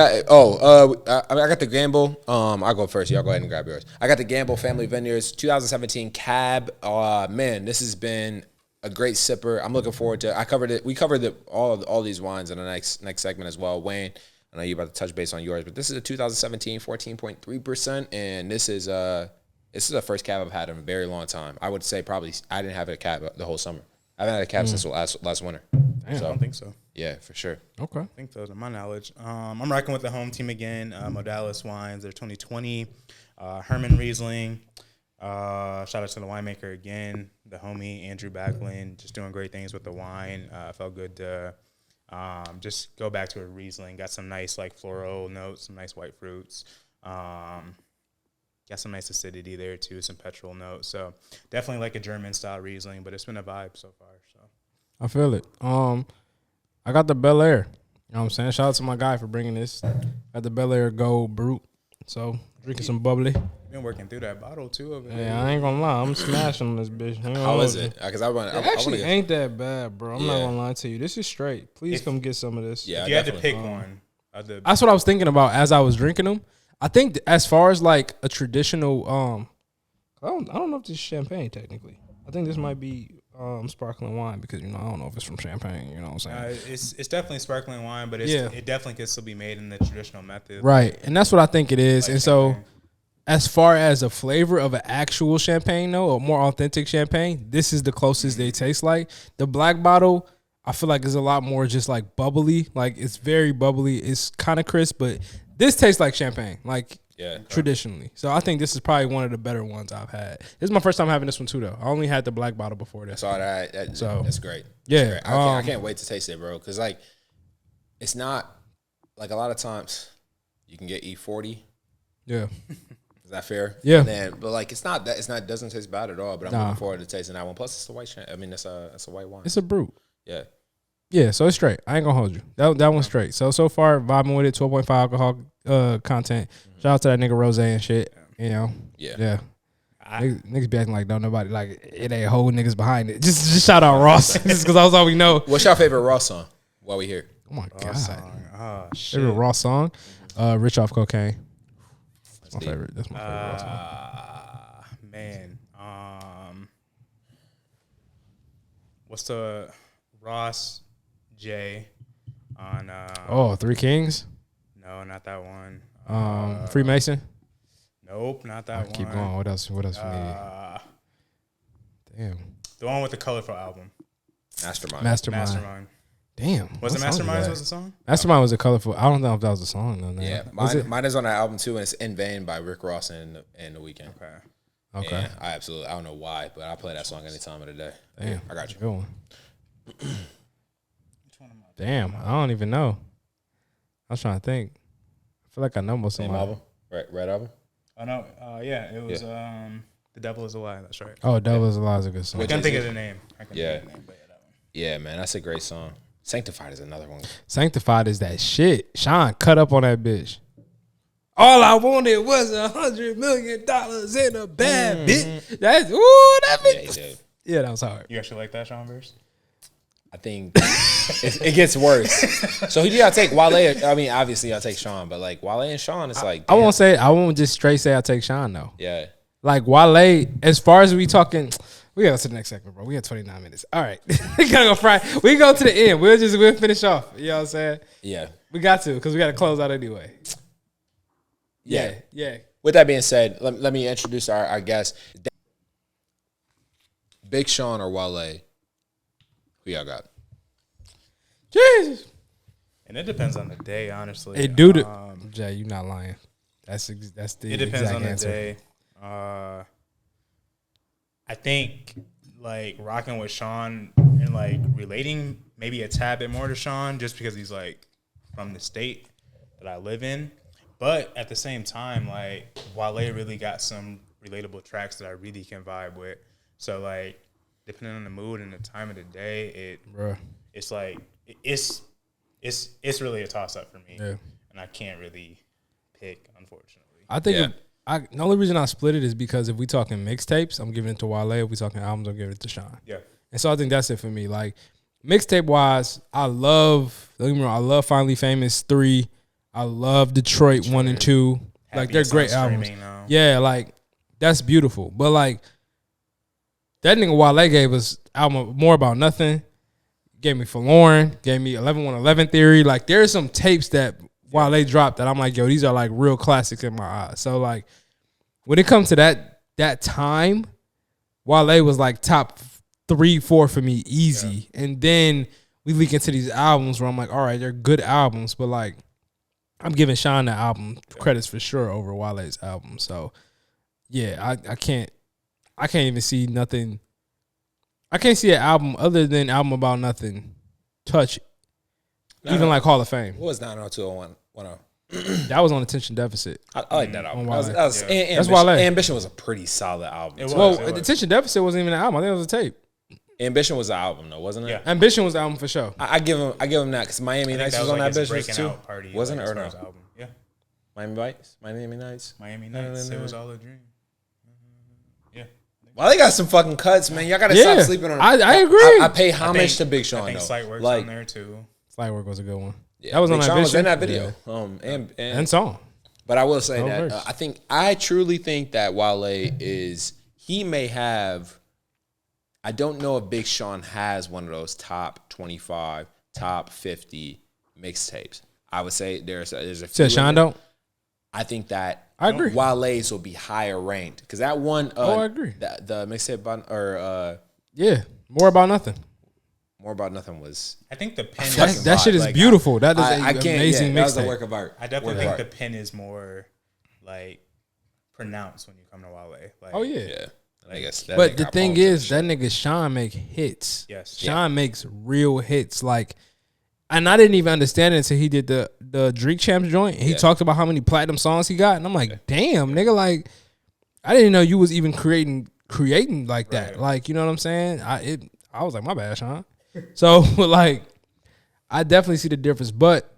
I got the Gamble. I'll go first. Y'all go ahead and grab yours. I got the Gamble Family Vineyards 2017 Cab. Man, this has been a great sipper. I'm looking forward to. We covered all these wines in the next segment as well. Wayne, I know you're about to touch base on yours, but this is a 2017 14.3%, and this is the first cab I've had in a very long time. I would say probably I didn't have a cab the whole summer. I haven't had a cab since last winter. Damn, I don't think so. Yeah, for sure. Okay. I think those are my knowledge. I'm rocking with the home team again. Modalis Wines, they're 2020. Herman Riesling. Shout out to the winemaker again, the homie Andrew Backlund, just doing great things with the wine. Felt good to just go back to a Riesling. Got some nice like floral notes, some nice white fruits. Got some nice acidity there too, some petrol notes. So definitely like a German style Riesling, but it's been a vibe so far. So I feel it. I got the Bel Air. You know what I'm saying? Shout out to my guy for bringing this. Got the Bel Air Gold Brute. So drinking some bubbly. been working through that bottle too over there. Yeah, I ain't gonna lie. I'm smashing on this bitch. How is it? Because It ain't that bad, bro. I'm not gonna lie to you. This is straight. Please come get some of this. Yeah, if you had to pick one. That's what I was thinking about as I was drinking them. I think as far as like a traditional, I don't know if this is champagne technically. I think this might be sparkling wine because I don't know if it's from Champagne. You know what I'm saying? It's definitely sparkling wine, but it definitely can still be made in the traditional method. Right, and that's what I think it is. Like and champagne. So, as far as a flavor of an actual champagne, though, a more authentic champagne, this is the closest they taste like. The black bottle, I feel like is a lot more just like bubbly. Like it's very bubbly. It's kind of crisp, but this tastes like champagne. Like. Yeah, traditionally. So I think this is probably one of the better ones I've had. This is my first time having this one too, though. I only had the black bottle before this. That's great. Yeah, that's great. I can't wait to taste it, bro. Because like, it's not like a lot of times you can get E40. Yeah, is that fair? Yeah. But like, it's not that. It doesn't taste bad at all. But I'm looking forward to tasting that one. Plus, it's a white. It's a white wine. It's a brute. Yeah. Yeah, so it's straight. I ain't gonna hold you. That one's straight. So far, vibing with it. 12.5 alcohol content. Shout out to that nigga Rose and shit. You know. Yeah. Niggas be acting like don't nobody like it ain't whole niggas behind it. Just shout out Ross just because that's all we know. What's your favorite Ross song? While we here. Oh my god. Oh shit. Favorite Ross song? Rich Off Cocaine. That's my favorite. That's my favorite Ross song. Man. What's the Ross J on Three Kings? No, not that one. Freemason? Nope, not that one. Keep going. What else we need? Damn. The one with the colorful album. Mastermind. Damn. Was it Mastermind was the song? Mastermind was a colorful. I don't know if that was a song though. Yeah. Mine is on that album too, and it's In Vain by Rick Ross and The Weeknd. Okay. And I don't know why, but I play that song any time of the day. Damn. I got you. Good one. Damn, I don't even know. I was trying to think. I feel like I know most of them. Same album? Red album? Oh, no. Yeah, it was The Devil Is a Lie. That's right. Oh, Devil Is a Lie is a good song. I couldn't think of the name. Yeah, that one. Yeah, man, that's a great song. Sanctified is another one. Sanctified is that shit. Sean cut up on that bitch. All I wanted was $100 million in a bad bitch. That bitch. Yeah, that was hard. You actually like that Sean verse? I think it gets worse. So who do y'all take? Wale? I mean, obviously y'all take Sean, but like Wale and Sean, it's like damn. I won't just straight say I take Sean though. Yeah. Like Wale, as far as we talking, we gotta go to the next segment, bro. We got 29 minutes. All right. We gotta go fry. We go to the end. We'll finish off. You know what I'm saying? Yeah. We got to, because we gotta close out anyway. Yeah. With that being said, let me introduce our guest. Big Sean or Wale? Who y'all got? Jesus. And it depends on the day, honestly. It Jay, you not lying. That's the it depends on the answer. day. I think like rocking with Sean and like relating maybe a tad bit more to Sean just because he's like from the state that I live in. But at the same time, like Wale really got some relatable tracks that I really can vibe with. So like depending on the mood and the time of the day, it's like it's really a toss up for me. Yeah. and I can't really pick, unfortunately. I think the only reason I split it is because if we talking mixtapes, I'm giving it to Wale. If we talking albums, I'm giving it to Sean. Yeah. And so I think that's it for me. Like mixtape wise, don't get me wrong, I love Finally Famous 3. I love Detroit 1 and 2. Like they're great albums. Yeah, like that's beautiful. But like that nigga Wale gave us album More About Nothing, gave me Forlorn, gave me 11-1-11 Theory. Like there's some tapes that Wale dropped that I'm like, yo, these are like real classics in my eyes. So like when it comes to that time, Wale was like top 3-4 for me, easy. Yeah. And then we leak into these albums where I'm like, all right, they're good albums, but like I'm giving Sean the album credits for sure over Wale's album. So yeah, I can't even see nothing. I can't see an album other than Album About Nothing touch even like Hall of Fame. What was 90201? That was on Attention Deficit. I like that album. That's Wale. Ambition was a pretty solid album. Attention Deficit wasn't even an album. I think it was a tape. Ambition was the album though, wasn't it? Yeah. Ambition was the album for sure. I give him that because Miami Nights was on that bitch too. Wasn't it or no? Album. Yeah. Miami Nights. It was all a dream. Yeah. Well, they got some fucking cuts, man. Y'all gotta stop sleeping on. I agree. I pay homage to Big Sean. I think Slight Work's on there too. Slight Work was a good one. Yeah, that was Big on Sean was in that video. And song. But I will say that I truly think that Wale he may have. I don't know if Big Sean has one of those top 25, top 50 mixtapes. I would say there's a few. Said Sean don't? I think that I agree. Wale's will be higher ranked because that one. I agree. The mixtape More About Nothing. More About Nothing was. I think the pen. That shit is beautiful. That is an amazing mixtape. That was a work of art. I definitely think the pen is more like pronounced when you come to Wale. Like, oh yeah. I guess but the thing is, that nigga Sean make hits. Yes, Sean makes real hits. Like, and I didn't even understand it until he did the Drink Champs joint. And he talked about how many platinum songs he got, and I'm like, damn, nigga, like, I didn't know you was even creating like that. Right. Like, you know what I'm saying? I was like, my bad, Sean. So like, I definitely see the difference, but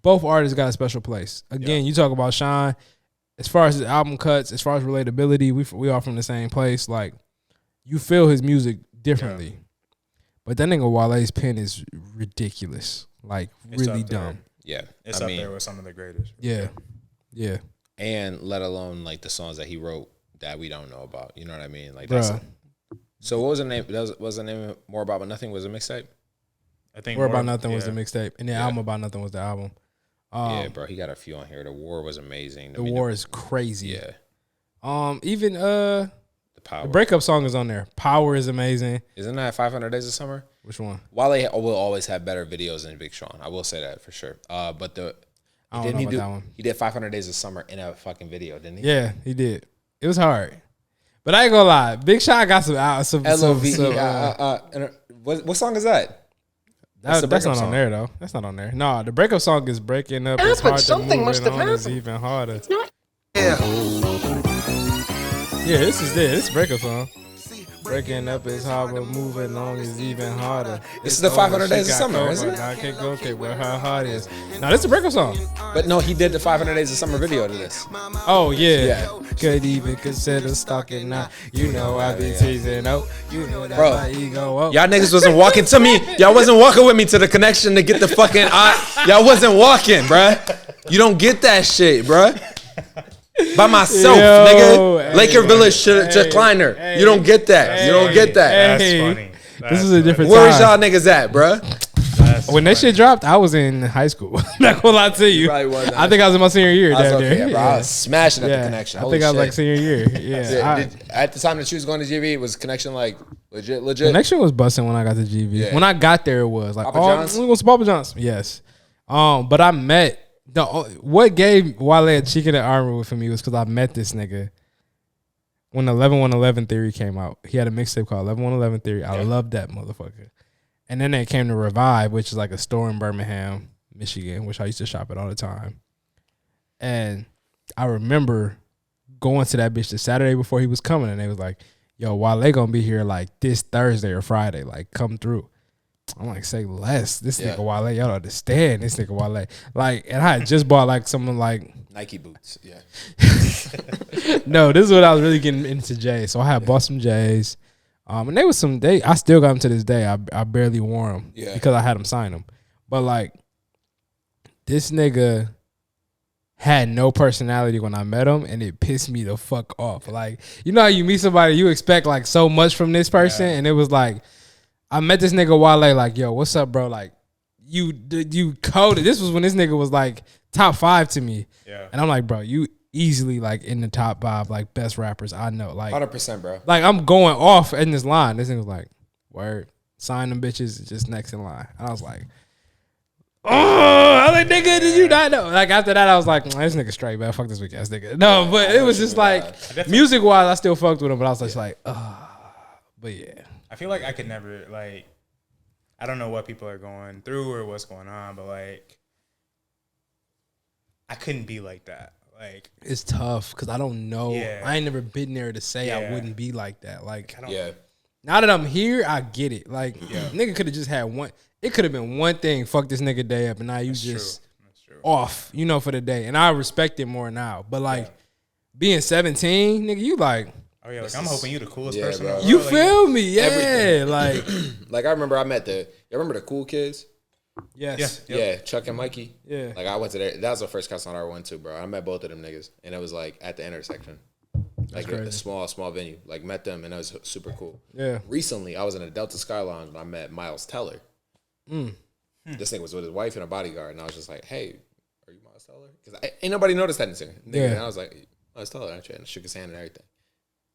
both artists got a special place. Again, you talk about Sean. As far as his album cuts, as far as relatability, we are from the same place. Like, you feel his music differently. Yeah. But that nigga Wale's pen is ridiculous. Like, it's really dumb. Yeah. It's up there with some of the greatest. Yeah. Yeah. And let alone, like, the songs that he wrote that we don't know about. You know what I mean? Like, that's so what was the name? Was the name More About Nothing was a mixtape? I think More About Nothing was the mixtape. And the Album About Nothing was the album. Yeah, bro, he got a few on here. The War was amazing. The War is crazy. Yeah. Even the breakup song is on there. Power is amazing. Isn't that 500 Days of Summer? Which one? Wale will always have better videos than Big Sean. I will say that for sure. But he did 500 Days of Summer in a fucking video, didn't he? Yeah, he did. It was hard. But I ain't gonna lie, Big Sean got some what song is that? That's not on there though. That's not on there. No, the breakup song is breaking up. It's hard to move must have on. It's even harder. Yeah. Yeah, this is there. This is breakup song. Breaking up is hard, but moving on is even harder. This is the 500 Days of Summer, isn't it? I can't go where her heart is. No, this is a breakup song. But no, he did the 500 Days of Summer video to this. Oh, yeah. Could even consider stalking now. You know I be teasing out. You know that my ego up. Y'all niggas wasn't walking to me. Y'all wasn't walking with me to the connection to get the fucking... y'all wasn't walking, bruh. You don't get that shit, bruh. By myself, nigga. Hey, Laker Village Kleiner. Hey, you don't get that. You don't get that. That's funny. This is a different time. Where's y'all niggas at, bruh? When that shit dropped, I was in high school. Not gonna lie to you. I think I was in my senior year. I was smashing at the connection. I think I was like senior year. Yeah. At the time that you was going to GV, was connection like legit? Connection was busting when I got to GV. Yeah. When I got there, it was like, we went to Papa John's. Yes. But I met. What gave Wale a cheek in the armor for me was because I met this nigga when 11-1-11 Theory came out. He had a mixtape called 11-1-11 Theory. I loved that motherfucker. And then they came to Revive, which is like a store in Birmingham, Michigan, which I used to shop at all the time. And I remember going to that bitch the Saturday before he was coming, and they was like, yo, Wale gonna be here like this Thursday or Friday. Like, come through. I'm like, say less. This nigga Wale, y'all don't understand. This nigga Wale. Like, and I had just bought like something like Nike boots. Yeah. No, this is what I was really getting into J's. So I had bought some J's. And they was I still got them to this day. I barely wore them because I had them sign them. But like, this nigga had no personality when I met him, and it pissed me the fuck off. Like, you know how you meet somebody, you expect like so much from this person, and it was like, I met this nigga Wale, like, yo, what's up, bro? Like, you coded. This was when this nigga was like top 5 to me. Yeah. And I'm like, bro, you easily like in the top 5 like best rappers I know. Like 100%, bro. Like I'm going off in this line. This nigga was like, word, sign them bitches just next in line. And I was like, oh, I was like, nigga, did you not know? Like after that, I was like, this nigga straight, man. Fuck this weak ass nigga. No, but it was just like music wise, I still fucked with him, but I was just like, but yeah. I feel like I could never like. I don't know what people are going through or what's going on, but like, I couldn't be like that. Like, it's tough because I don't know. Yeah. I ain't never been there to say I wouldn't be like that. Like, now that I'm here, I get it. Like, nigga could have just had one. It could have been one thing. Fuck this nigga day up, and now you just off. You know, for the day, and I respect it more now. But like, being 17, nigga, you like. Oh yeah, like I'm hoping you the coolest person. Bro. You feel me? Yeah, everything. Like, like I remember I met you remember the Cool Kids? Yes. Yeah, Chuck and Mikey. Yeah. Like I went to that was the first concert I ever went to, bro. I met both of them niggas, and it was like at the intersection, like a small venue. Like met them, and it was super cool. Yeah. Recently, I was in a Delta Sky Lounge, and I met Miles Teller. This nigga was with his wife and a bodyguard, and I was just like, "Hey, are you Miles Teller?" Because ain't nobody noticed that in the nigga. And I was like, "Miles Teller," and I shook his hand and everything.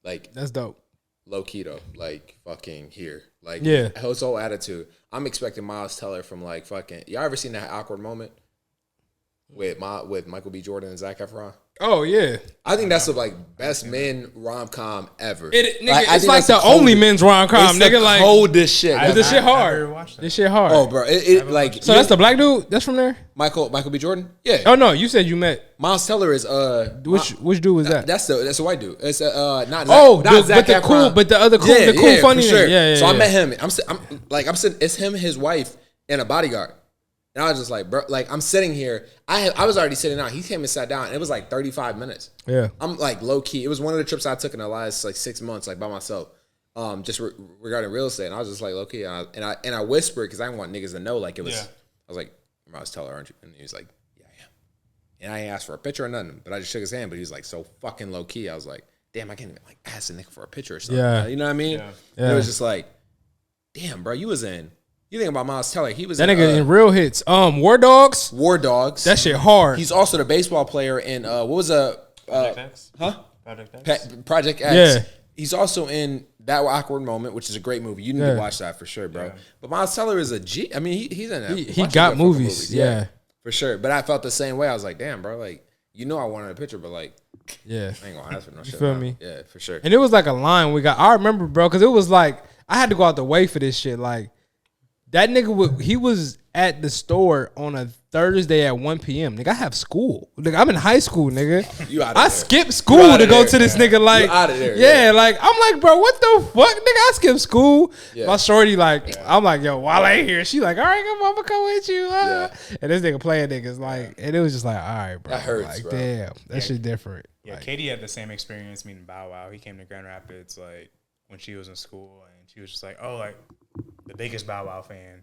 Like that's dope. Low key though, like fucking here, like his whole attitude. I'm expecting Miles Teller from like fucking. Y'all ever seen that awkward moment with Michael B. Jordan and Zac Efron? Oh yeah, I think that's the like best men rom-com ever. Nigga, it's like the only men's rom-com. Nigga, the like coldest shit. This shit hard. This shit hard. Oh, bro, it like so. That's the black dude. That's from there. Michael B. Jordan. Yeah. Oh no, you said you met Miles Teller is which dude was that? That's the white dude. It's not but Zac the Efron. cool, but the other cool, the cool funny sure. Yeah. So I met him. I'm sitting. It's him, his wife, and a bodyguard. And I was just like, bro, like I'm sitting here. I was already sitting down. He came and sat down. And it was like 35 minutes. Yeah. I'm like low key. It was one of the trips I took in the last like 6 months, like by myself, just regarding real estate. And I was just like low key. And I whispered because I didn't want niggas to know. Like it was. Yeah. I was like, Miles Teller, aren't you? And he was like, yeah, I am. And I ain't asked for a picture or nothing. But I just shook his hand. But he was like so fucking low key. I was like, damn, I can't even like ask a nigga for a picture or something. Yeah. You know what I mean? Yeah. It was just like, damn, bro, you was in. You think about Miles Teller? He was that nigga in real hits. War Dogs. War Dogs. That shit hard. He's also the baseball player in what was Project X? Huh? Project X. Project X. Yeah. He's also in That Awkward Moment, which is a great movie. You need to watch that for sure, bro. Yeah. But Miles Teller is a G. I mean, he's in. He got movies. Yeah, for sure. But I felt the same way. I was like, damn, bro. Like, you know, I wanted a picture, but like, I ain't gonna ask for no shit. Feel me? Yeah, for sure. And it was like a line we got. I remember, bro, because it was like I had to go out the way for this shit. Like. That nigga, he was at the store on a Thursday at 1 p.m. Nigga, I have school. Nigga, I'm in high school, nigga. I skipped school to go to this nigga. Like, you out of there, yeah, like I'm like, bro, what the fuck, nigga? I skipped school. Yeah. My shorty, like, I'm like, yo, Wale here. She like, all right, come on, I'ma come with you. And this nigga playing niggas like, and it was just like, all right, bro. That hurts, like, bro. Damn, that shit different. Yeah, like, Katie had the same experience meeting Bow Wow. He came to Grand Rapids like when she was in school, and she was just like, oh, like the biggest Bow Wow fan.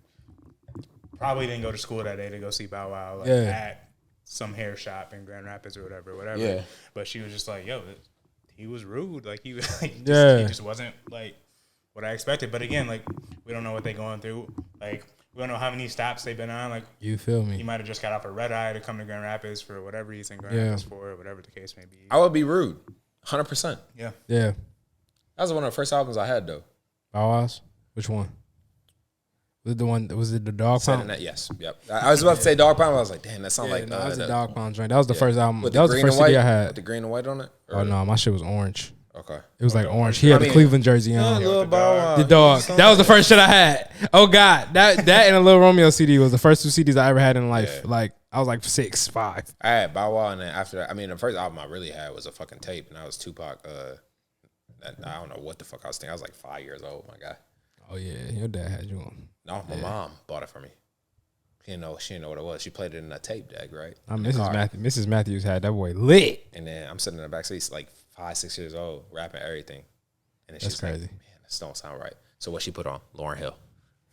Probably didn't go to school that day to go see Bow Wow at some hair shop in Grand Rapids or whatever. Yeah. But she was just like, yo, he was rude. Like, he just wasn't, like, what I expected. But, again, like, we don't know what they're going through. Like, we don't know how many stops they've been on. Like, you feel me? He might have just got off a red eye to come to Grand Rapids for whatever he's in Grand Rapids for, or whatever the case may be. I would be rude. 100%. Yeah. Yeah. That was one of the first albums I had, though. Bow Wow's? Which one? Was it the Dog Pound? Yes. Yep. I was about to say Dog Pound, but I was like, damn, that sounds like that was a Dog Pound joint. That was the first album. That was the first CD I had. With the green and white on it? Oh no, my shit was orange. Okay. It was like orange. He had the Cleveland jersey on. The dog. That was the first shit I had. Oh God. That and a Lil Romeo CD was the first 2 CDs I ever had in life. Yeah. Like I was like 6, 5. I had Bow Wow, and then after that, I mean, the first album I really had was a fucking tape, and that was Tupac. I don't know what the fuck I was thinking. I was like 5 years old, my guy. Oh yeah, your dad had you on. No, my mom bought it for me. She didn't know what it was. She played it in a tape deck, right? Mrs. Matthews had that boy lit. And then I'm sitting in the back seat, like 5, 6 years old, rapping everything. And then That's she's crazy. like, man, this don't sound right. So what she put on? Lauryn Hill.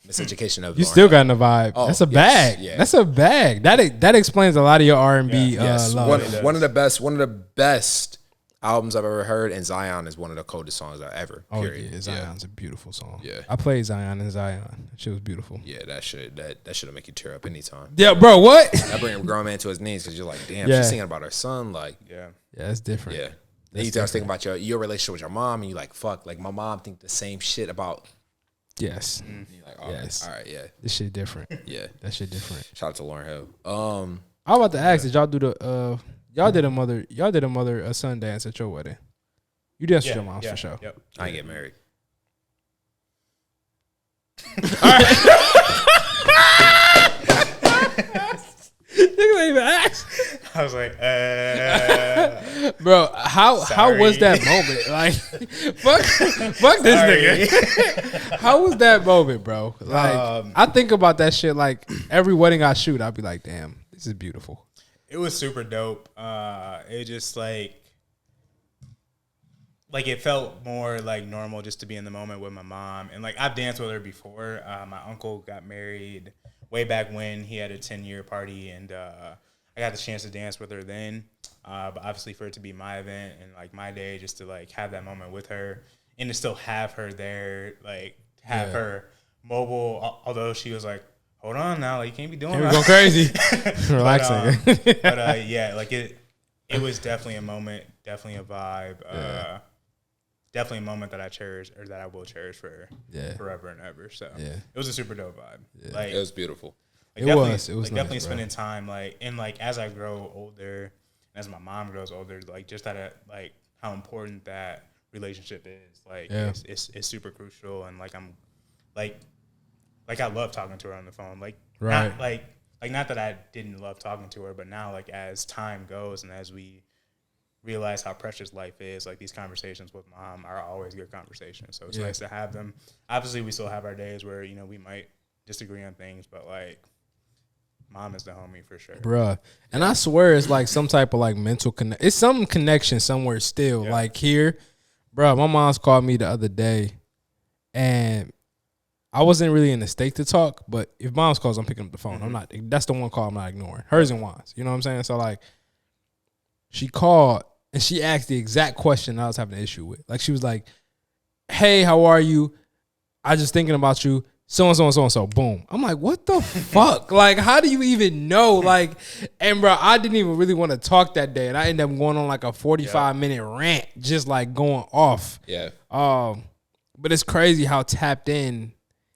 Miseducation of You Lauryn still Hill. got in the vibe. Oh, That's a yes, bag. yeah. That's a bag. That explains a lot of your R&B Yes, love. one of the best albums I've ever heard, and Zion is one of the coldest songs I've ever. Oh Period. yeah, Zion's a beautiful song. Yeah. I played Zion and Zion. That shit was beautiful. Yeah, that should make you tear up anytime. Yeah, bro. What? That bring a grown man to his knees because you're like, damn, Yeah. she's singing about her son. Like, Yeah. Yeah, it's different. yeah. Then you start thinking about your relationship with your mom, and you're like, fuck, like my mom think the same shit about. Yes. And you're like, oh, Yes. all right, yeah, This shit different. yeah. That shit different. Shout out to Lauryn Hill. I was about to ask, did y'all do the y'all did a mother son dance at your wedding? You danced with your moms for sure. Yep. I ain't get married. Niggas ain't even ask. I was like, Bro, how was Sorry. that moment? Like, fuck this nigga. How was that moment, bro? Like, I think about that shit. Like every wedding I shoot, I'll be like, damn, this is beautiful. it was super dope. It just like it felt more like normal just to be in the moment with my mom. And like I've danced with her before. My uncle got married way back when. He had a 10-year party, and I got the chance to dance with her then. But obviously for it to be my event and like my day, just to like have that moment with her and to still have her there, like have her mobile, although she was like, hold on now, like you can't be doing Can't be that. going crazy. Relaxing. But yeah, like it was definitely a moment, definitely a vibe, definitely a moment that I cherish, or that I will cherish for forever and ever. So it was a super dope vibe. Yeah. Like It was beautiful. like It definitely, was like nice, definitely bro. spending time like as I grow older, as my mom grows older, like just that like how important that relationship is. Like it's super crucial, and like I'm like I love talking to her on the phone. Like not not that I didn't love talking to her, but now like as time goes and as we realize how precious life is, like these conversations with mom are always good conversations. So it's nice to have them. Obviously we still have our days where, you know, we might disagree on things, but like mom is the homie for sure. Bruh. And I swear it's like some type of like mental connect. It's some connection somewhere still. Like here, bruh, my mom's called me the other day and I wasn't really in the state to talk, but if mom's calls, I'm picking up the phone. I'm not, that's the one call I'm not ignoring. Hers and Juan's. You know what I'm saying? So like she called and she asked the exact question I was having an issue with. Like she was like, hey, how are you? I just thinking about you. So-and-so and so-and-so. Boom. I'm like, what the fuck? Like, how do you even know? Like, and bro, I didn't even really want to talk that day. And I ended up going on like a 45-minute rant, just like going off. Yeah. But it's crazy how tapped in.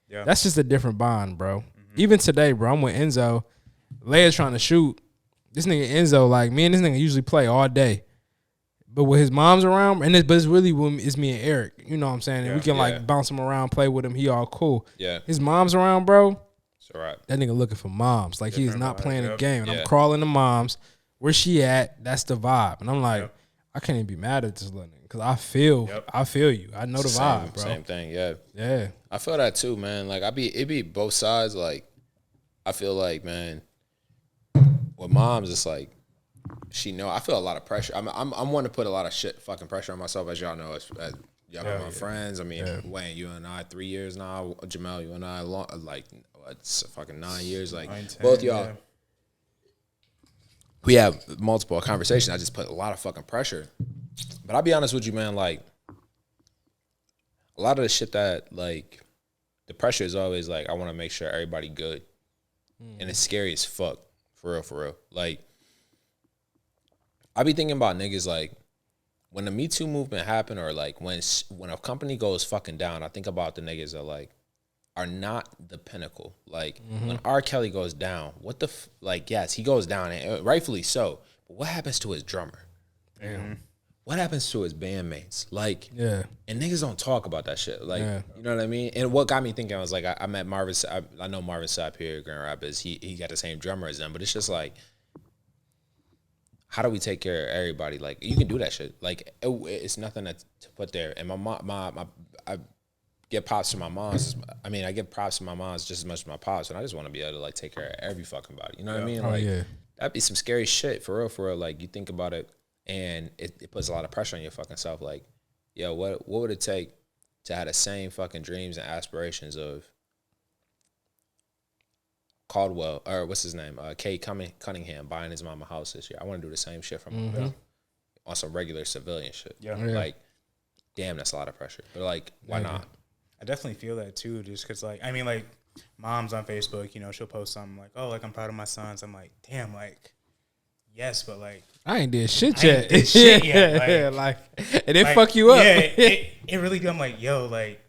Yeah. That's just a different bond, bro. Even today, bro, I'm with Enzo. Leia's trying to shoot. This nigga Enzo, like, me and this nigga usually play all day. But with his mom's around, but it's really when it's me and Eric. You know what I'm saying? And we can like bounce him around, play with him. He all cool. Yeah. His mom's around, bro. It's all right. That nigga looking for moms. Like he is not playing a game. And Yeah. I'm crawling to moms. Where she at? That's the vibe. And I'm like, I can't even be mad at this little nigga because I feel you. I know the vibe, bro. Same thing. Yeah. Yeah. I feel that too, man. Like it be both sides. Like I feel like, man, with moms, it's like she know. I feel a lot of pressure. I'm one to put a lot of fucking pressure on myself, as y'all know, as y'all know my friends. I mean, Wayne, you and I 3 years now. Jamel, you and I it's fucking 9 years. Like 9, 10, both y'all, we have multiple conversations. I just put a lot of fucking pressure. But I'll be honest with you, man. Like a lot of the shit that like the pressure is always like I want to make sure everybody good, and it's scary as fuck. For real. Like I be thinking about niggas like when the Me Too movement happened, or like when a company goes fucking down. I think about the niggas that like are not the pinnacle. Like when R. Kelly goes down, what the like? Yes, he goes down, and rightfully so. But what happens to his drummer? Damn. What happens to his bandmates? Like, Yeah. and niggas don't talk about that shit. Like, you know what I mean? And what got me thinking, I was like, I met Marvin. I know Marvin Sapp here, Grand Rapids. He got the same drummer as them, but it's just like, how do we take care of everybody? Like, you can do that shit. Like, it's nothing to put there. And my give props to my moms. I mean, I give props to my moms just as much as my pops, and I just want to be able to like take care of every fucking body. You know what I mean? Like that'd be some scary shit for real. For real, like you think about it, and it puts a lot of pressure on your fucking self. Like, yo, what would it take to have the same fucking dreams and aspirations of Caldwell, or what's his name, Kate Cunningham buying his mama house this year? I want to do the same shit for my mom on some regular civilian shit. Yeah. Like, damn, that's a lot of pressure. But like, why not? I definitely feel that too, just because like, I mean, like, mom's on Facebook, you know, she'll post something like, oh, like, I'm proud of my sons. I'm like, damn, like, yes, but like, I ain't did shit yet. Like, and it fuck you up. Yeah, it really do. I'm like, yo, like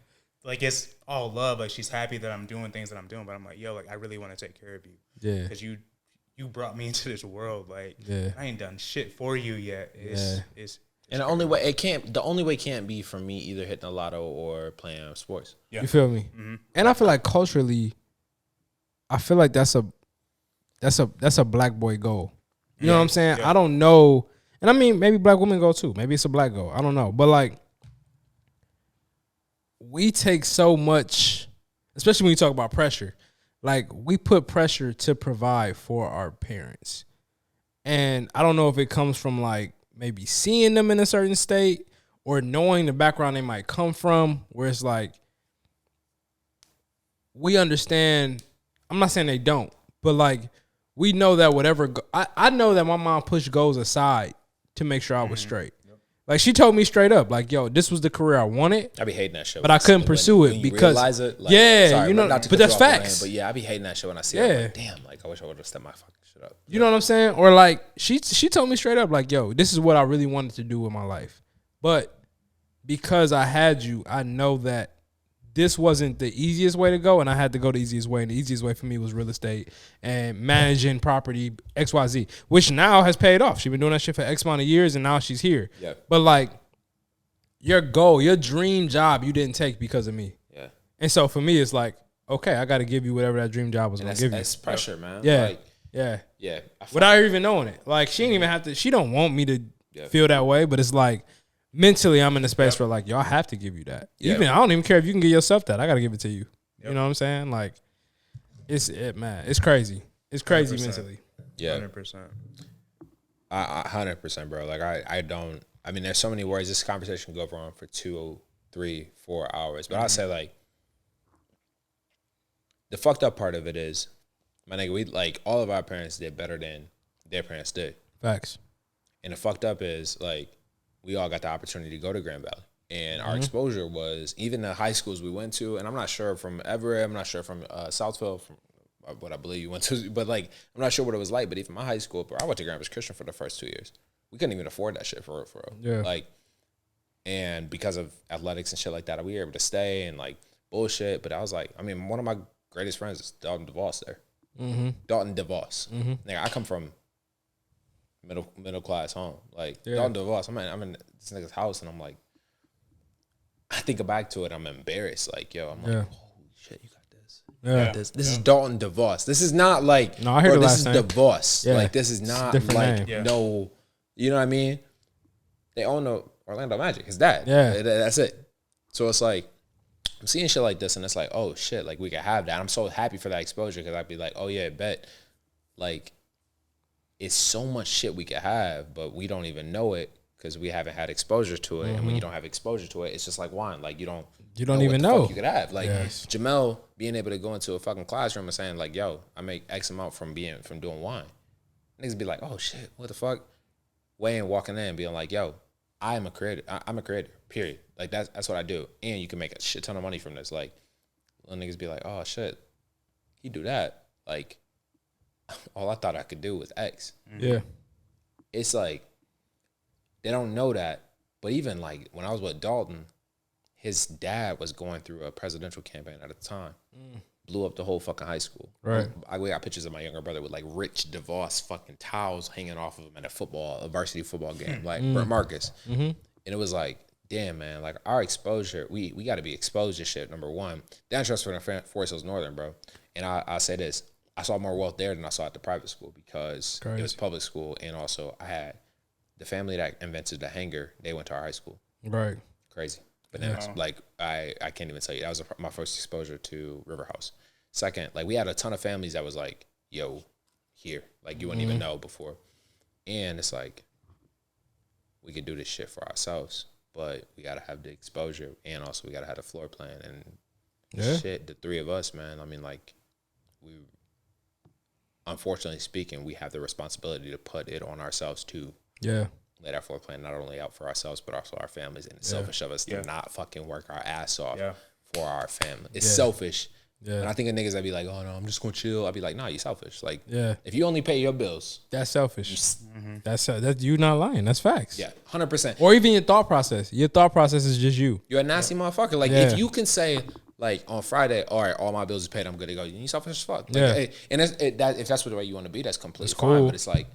it's all love. Like, she's happy that I'm doing things that I'm doing, but I'm like, yo, like, I really want to take care of you. Yeah. Because you brought me into this world. Like, I ain't done shit for you yet. It's and the only way can't be for me either hitting the lotto or playing sports. Yeah. You feel me? Mm-hmm. And I feel like culturally, I feel like that's a black boy goal. You know what I'm saying? Yeah. I don't know. And I mean, maybe black women go too. Maybe it's a black goal. I don't know. But like, we take so much, especially when you talk about pressure. Like, we put pressure to provide for our parents. And I don't know if it comes from like maybe seeing them in a certain state or knowing the background they might come from, where it's like, we understand. I'm not saying they don't, but like, we know that whatever, I know that my mom pushed goals aside to make sure I was straight. Yep. Like, she told me straight up, like, yo, this was the career I wanted. I be hating that shit. But I couldn't pursue it because, realize it, like, sorry, you know, but that's facts. But yeah, I be hating that shit when I see it. Like, damn, like, I wish I would have stepped my fucking shit up. You know what I'm saying? Or like, she told me straight up, like, yo, this is what I really wanted to do with my life. But because I had you, I know that this wasn't the easiest way to go, and I had to go the easiest way. And the easiest way for me was real estate and managing property, XYZ, which now has paid off. She's been doing that shit for X amount of years, and now she's here. Yeah. But like, your goal, your dream job, you didn't take because of me. Yeah. And so for me, it's like, okay, I got to give you whatever that dream job was going to give you. That's pressure, man. Yeah. Like, yeah. Without her even knowing it. Like, she didn't even have to. She don't want me to feel that way, but it's like, mentally, I'm in a space where like, yo, I have to give you that. Even I don't even care if you can give yourself that. I got to give it to you. You know what I'm saying? Like, man. It's crazy. It's crazy 100%. Mentally. Yeah, 100%. 100%, bro. Like, I don't. I mean, there's so many words. This conversation can go on for 2, 3, 4 hours. But I'll say, like, the fucked up part of it is, my nigga, we like, all of our parents did better than their parents did. Facts. And the fucked up is, like, we all got the opportunity to go to Grand Valley. And our exposure was, even the high schools we went to, and I'm not sure from Everett, I'm not sure from Southfield, from what I believe you went to, but like, I'm not sure what it was like. But even my high school, bro, I went to Grand Valley Christian for the first 2 years. We couldn't even afford that shit for real. Yeah. Like, and because of athletics and shit like that, we were able to stay and like bullshit. But I was like, I mean, one of my greatest friends is Dalton DeVos there. Dalton DeVos. Nigga, I come from middle class home. Like, Dalton DeVos, I'm in this nigga's house, and I'm like, I think back to it, I'm embarrassed. Like, yo, I'm like, holy shit, you got this. You got this. This is Dalton DeVos. This is not like, no, I heard this is DeVos. Yeah. Like, this is not like no, you know what I mean? They own the Orlando Magic. His dad. Yeah. That's it. So it's like, I'm seeing shit like this, and it's like, oh shit, like, we could have that. I'm so happy for that exposure, because I'd be like, oh yeah, bet. Like, it's so much shit we could have, but we don't even know it because we haven't had exposure to it. And when you don't have exposure to it, it's just like wine. Like, you don't even know what you could have. Like, Jamel being able to go into a fucking classroom and saying like, yo, I make X amount from doing wine. Niggas be like, oh shit, what the fuck? Wayne walking in being like, yo, I'm a creator. I'm a creator, period. Like, that's what I do. And you can make a shit ton of money from this. Like, little niggas be like, oh shit, he do that. Like, all I thought I could do was X. Yeah. It's like, they don't know that. But even like, when I was with Dalton, his dad was going through a presidential campaign at the time. Blew up the whole fucking high school. Right. I got pictures of my younger brother with like Rich DeVos fucking towels hanging off of him at a varsity football game. Like, Brent Marcus. And it was like, damn, man, like, our exposure, we got to be exposed to shit, number one. Down Transfer to Forest Hills Northern, bro. And I'll say this. I saw more wealth there than I saw at the private school, because it was public school, and also I had the family that invented the hanger. They went to our high school. Right. Crazy. But then like I can't even tell you, that was my first exposure to River House. Second, like we had a ton of families that was like, yo, here, like you wouldn't even know before. And it's like, we could do this shit for ourselves, but we gotta have the exposure, and also we gotta have the floor plan and shit. The three of us, man. I mean, like, we, unfortunately speaking, we have the responsibility to put it on ourselves to lay that floor plan not only out for ourselves but also our families. And it's selfish of us to not fucking work our ass off for our family. It's selfish. Yeah. And I think of niggas that be like, oh no, I'm just gonna chill. I'd be like, nah, you selfish. Like, if you only pay your bills, that's selfish. That's you not lying. That's facts. Yeah, 100%. Or even your thought process. Your thought process is just you. You're a nasty motherfucker. Like, if you can say, like, on Friday, all right, all my bills is paid, I'm good to go. You selfish as fuck. Like, hey, and if that's the way you want to be, that's completely fine. But it's like,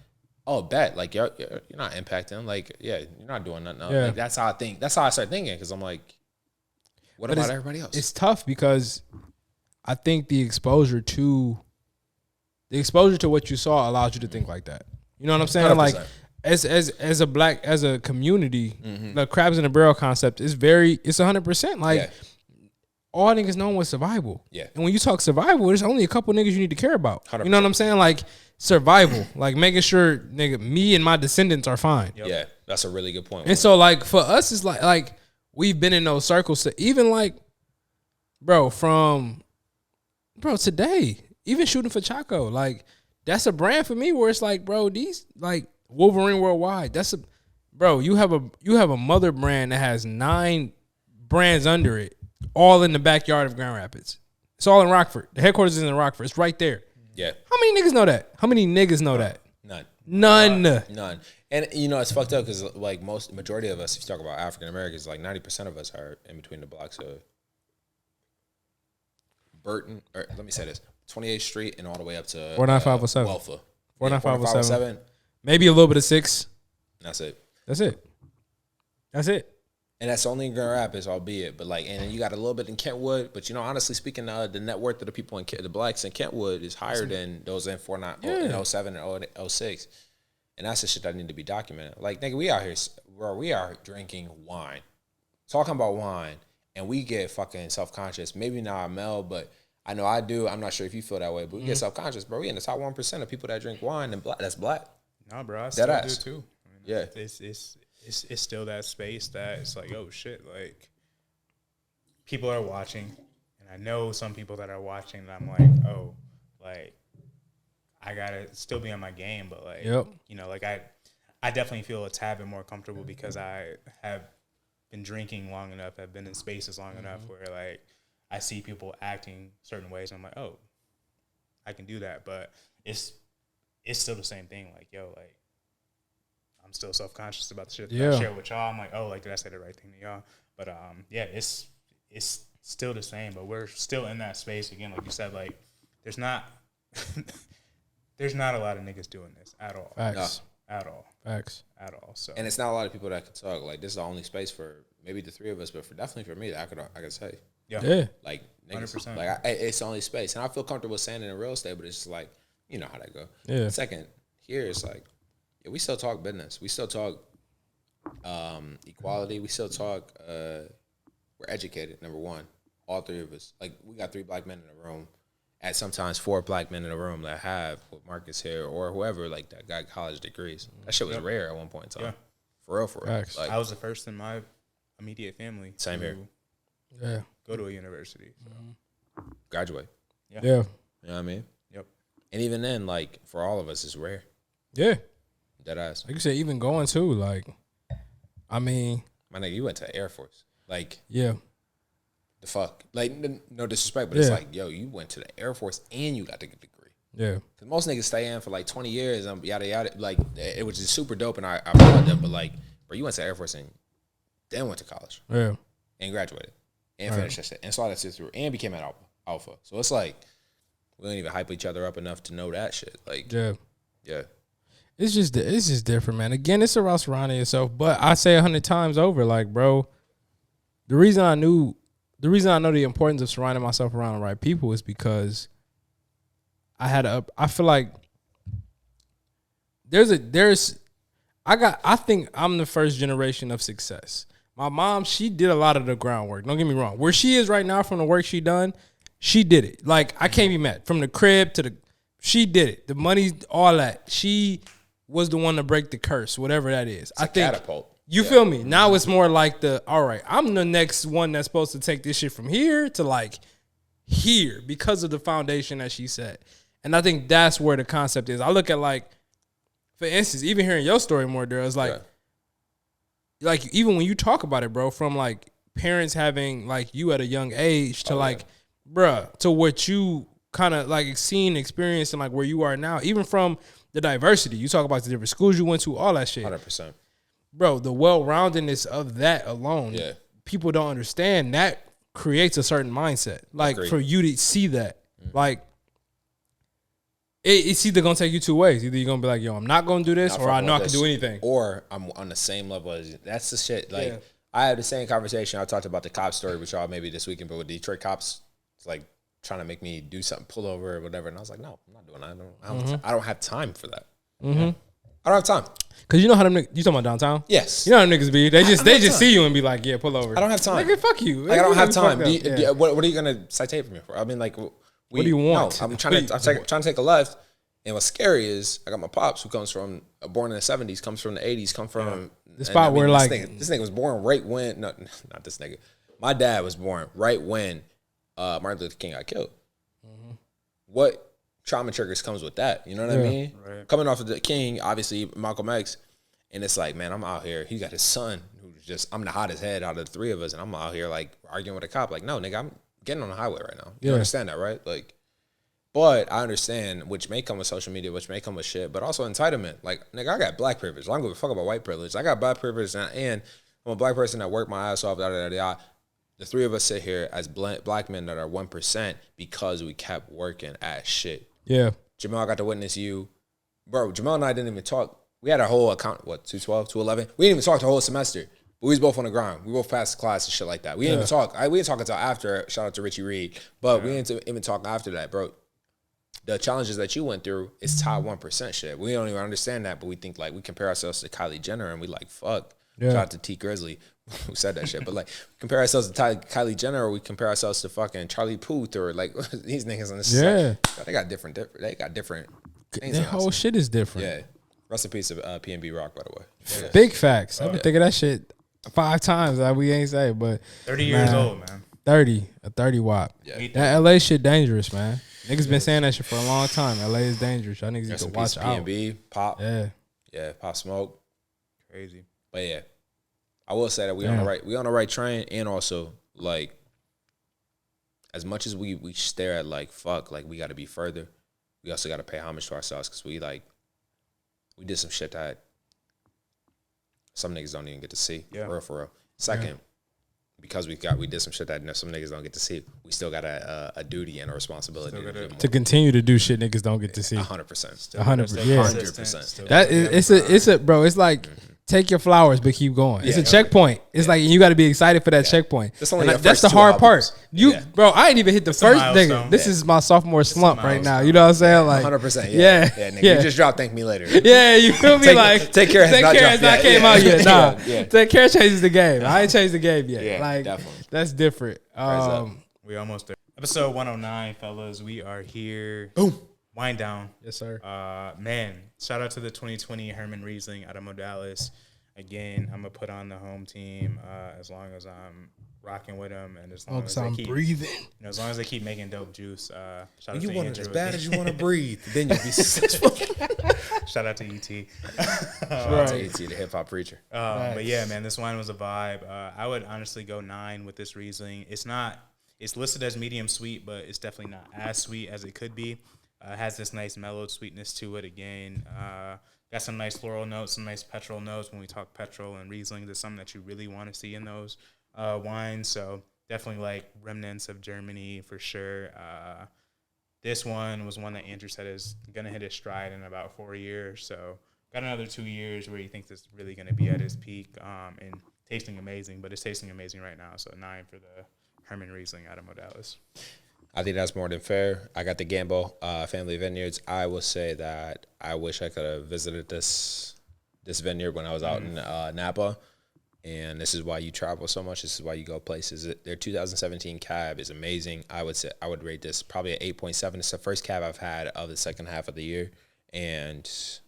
oh, bet, like you're not impacting. Like, you're not doing nothing else. Like, that's how I think. That's how I start thinking, because I'm like, what about everybody else? It's tough because I think the exposure to what you saw allows you to think like that. You know what I'm saying? 100%. Like, as a community, the crabs in the barrel concept is it's 100%. Like, all niggas know was survival. Yeah. And when you talk survival, there's only a couple niggas you need to care about. 100%. You know what I'm saying? Like, survival, like making sure, nigga, me and my descendants are fine. Yep. Yeah, that's a really good point. And so, like, for us, it's like we've been in those circles to even like, today, even shooting for Chaco, like, that's a brand for me where it's like, bro, these, like, Wolverine Worldwide, you have a mother brand that has 9 brands under it, all in the backyard of Grand Rapids. It's all in Rockford. The headquarters is in Rockford. It's right there. Yeah. How many niggas know that? How many niggas know that? None. And, you know, it's fucked up because, like, majority of us, if you talk about African Americans, like 90% of us are in between the blocks of Burton, or let me say this, 28th Street and all the way up to 49507. Welfa. 49507. Maybe a little bit of 6. That's it. And that's only in Grand Rapids, albeit, but like, and you got a little bit in Kentwood, but you know, honestly speaking, the net worth of the people in the blacks in Kentwood is higher than those in 07 and 06. And that's the shit that need to be documented. Like, nigga, we out here, bro, we are drinking wine, talking about wine, and we get fucking self-conscious. Maybe not Mel, but I know I do. I'm not sure if you feel that way, but we get self-conscious, bro. We in the top 1% of people that drink wine and that's black. Nah, bro, I still do too. I mean, it's still that space that it's like, oh shit, like, people are watching, and I know some people that are watching, and I'm like, oh, like, I gotta still be on my game, but like, you know, like I definitely feel a tad bit more comfortable because I have been drinking long enough, I've been in spaces long enough where like I see people acting certain ways, and I'm like, oh, I can do that, but it's still the same thing. Like, yo, like, I'm still self-conscious about the shit that I share with y'all. I'm like, oh, like, did I say the right thing to y'all? But it's still the same, but we're still in that space again. Like you said, like, there's not a lot of niggas doing this at all. Facts. No, at all. Facts. At all. So, and it's not a lot of people that could talk. Like, this is the only space for maybe the three of us, but definitely for me, that I could say. Yeah. Like, niggas, 100%. Like, it's the only space, and I feel comfortable saying it in real estate, but it's just like, you know how that go. Yeah. Second, here it's like, yeah, we still talk business. We still talk equality. We still talk. We're educated. Number one, all three of us. Like, we got 3 black men in the room. At sometimes 4 black men in the room that have what Marcus here or whoever, like, that got college degrees. That shit was rare at one point in time. Yeah. For real. Like, I was the first in my immediate family. Same here. Yeah. Go to a university. So. Graduate. Yeah. You know what I mean? Yep. And even then, like, for all of us, it's rare. Yeah. Deadass. Like you said, even going too, like, I mean, my nigga, you went to Air Force. Like, yeah. The fuck? Like, no disrespect, but it's like, yo, you went to the Air Force and you got the degree. Yeah. Because most niggas stay in for like 20 years and yada yada. Like, it was just super dope, and I applaud them. But like, bro, you went to Air Force and then went to college. Yeah. And graduated and finished that shit and saw that shit through and became an alpha. So it's like, we don't even hype each other up enough to know that shit. Like, yeah. It's just different, man. Again, it's about surrounding yourself. But I say 100 times over, like, bro, the reason I know the importance of surrounding myself around the right people is because I feel like I think I'm the first generation of success. My mom, she did a lot of the groundwork. Don't get me wrong. Where she is right now from the work she done, she did it. Like, I can't be mad. From the crib to she did it. The money, all that. She was the one to break the curse, whatever that is. I think catapult. You feel me? Now it's more like all right, I'm the next one that's supposed to take this shit from here to like here because of the foundation that she set. And I think that's where the concept is. I look at like, for instance, even hearing your story more, Daryl, it's like even when you talk about it, bro, from like parents having like you at a young age to bruh, to what you kind of like seen, experienced, and like where you are now, even from the diversity. You talk about the different schools you went to, all that shit. 100%. Bro, the well-roundedness of that alone, people don't understand. That creates a certain mindset. Like, for you to see that, like, it's either going to take you two ways. Either you're going to be like, yo, I'm not going to do this, or I know I can do anything. Or I'm on the same level as you. That's the shit. Like, I had the same conversation. I talked about the cop story with y'all maybe this weekend, but with Detroit cops, it's like trying to make me do something, pull over or whatever. And I was like, no, I'm not doing that. I don't have time for that. Mm-hmm. I don't have time. Cause you know how them niggas, you talking about downtown? Yes. You know how them niggas be. They just see you and be like, yeah, pull over. I don't have time. Nigga, fuck you. Like, I don't have time. What are you gonna citate me for? I mean, like, what do you want? No, I'm trying to take a left. And what's scary is I got my pops who comes from born in the 70s, comes from the 80s, come from the spot where like this nigga was born right when not this nigga. My dad was born right when Martin Luther King got killed. Mm-hmm. What trauma triggers comes with that? You know what I mean? Right. Coming off of the King, obviously Malcolm X, and it's like, man, I'm out here. He got his son who's just, I'm the hottest head out of the three of us, and I'm out here like arguing with a cop. Like, no, nigga, I'm getting on the highway right now. You understand that, right? Like, but I understand, which may come with social media, which may come with shit, but also entitlement. Like, nigga, I got black privilege. I don't give a fuck about white privilege. I got black privilege, and I'm a black person that worked my ass off. The three of us sit here as black men that are 1% because we kept working at shit. Yeah. Jamal got to witness you. Bro, Jamal and I didn't even talk. We had our whole account, 212, 211? We didn't even talk the whole semester. But we was both on the ground. We both passed class and shit like that. We didn't even talk. We didn't talk until after. Shout out to Richie Reed. But we didn't even talk after that, bro. The challenges that you went through is top 1% shit. We don't even understand that, but we think like we compare ourselves to Kylie Jenner and we like, fuck. Yeah. Shout out to T Grizzly who said that shit. But like, compare ourselves to Kylie Jenner or we compare ourselves to fucking Charlie Puth or like these niggas on this side. They got different things. That whole shit is different. Yeah. Rest in peace of PNB Rock, by the way. Yeah. Big facts. I've been thinking that shit 5 times that we ain't say, but 30 years old, man. 30 watt. Yeah. That LA shit dangerous, man. Niggas been saying that shit for a long time. LA is dangerous. Y'all niggas need to watch out. PNB, Pop. Yeah, Pop Smoke. Crazy. But yeah, I will say that we on the right train, and also like as much as we stare at like fuck, like we got to be further. We also got to pay homage to ourselves because we did some shit that some niggas don't even get to see. Yeah, for real. Second, because we did some shit that some niggas don't get to see. We still got a duty and a responsibility to continue to do shit niggas don't get to see. 100%. 100%. That is, it's a bro. It's like take your flowers, but keep going. It's a checkpoint. It's like you got to be excited for that checkpoint. That's the hard part. Bro, I ain't even hit the first thing. This is my sophomore slump right now. You know what I'm saying? Like 100%. Yeah, nigga, you just drop thank me later. Yeah, you feel me? Like take care has not came out yet. Nah, take care changes the game. I ain't changed the game yet. Yeah, like definitely. That's different. We almost there. Episode 109, fellas. We are here. Boom. Wind down. Yes, sir. Man, shout out to the 2020 Herman Riesling out of Modalis. Again, I'm gonna put on the home team as long as I'm rocking with them, and as long as I'm breathing. As long as they keep making dope juice. Shout out you to want it as bad as you want to breathe, then you'll be successful. Shout out to ET. Shout out to ET, the hip hop preacher. But yeah, man, this wine was a vibe. I would honestly go 9 with this Riesling. It's listed as medium sweet, but it's definitely not as sweet as it could be. It has this nice mellowed sweetness to it again. Got some nice floral notes, some nice petrol notes. When we talk petrol and Riesling, there's something that you really want to see in those wines. So definitely like remnants of Germany for sure. This one was one that Andrew said is going to hit its stride in about 4 years. So got another 2 years where he thinks it's really going to be at its peak and tasting amazing. But it's tasting amazing right now. So 9 for the Herman Riesling out of Modalis. I think that's more than fair. I got the Gambo Family Vineyards. I will say that I wish I could have visited this vineyard when I was out in Napa. And this is why you travel so much. This is why you go places. Their 2017 cab is amazing. I would rate this probably an 8.7. It's the first cab I've had of the second half of the year, and it's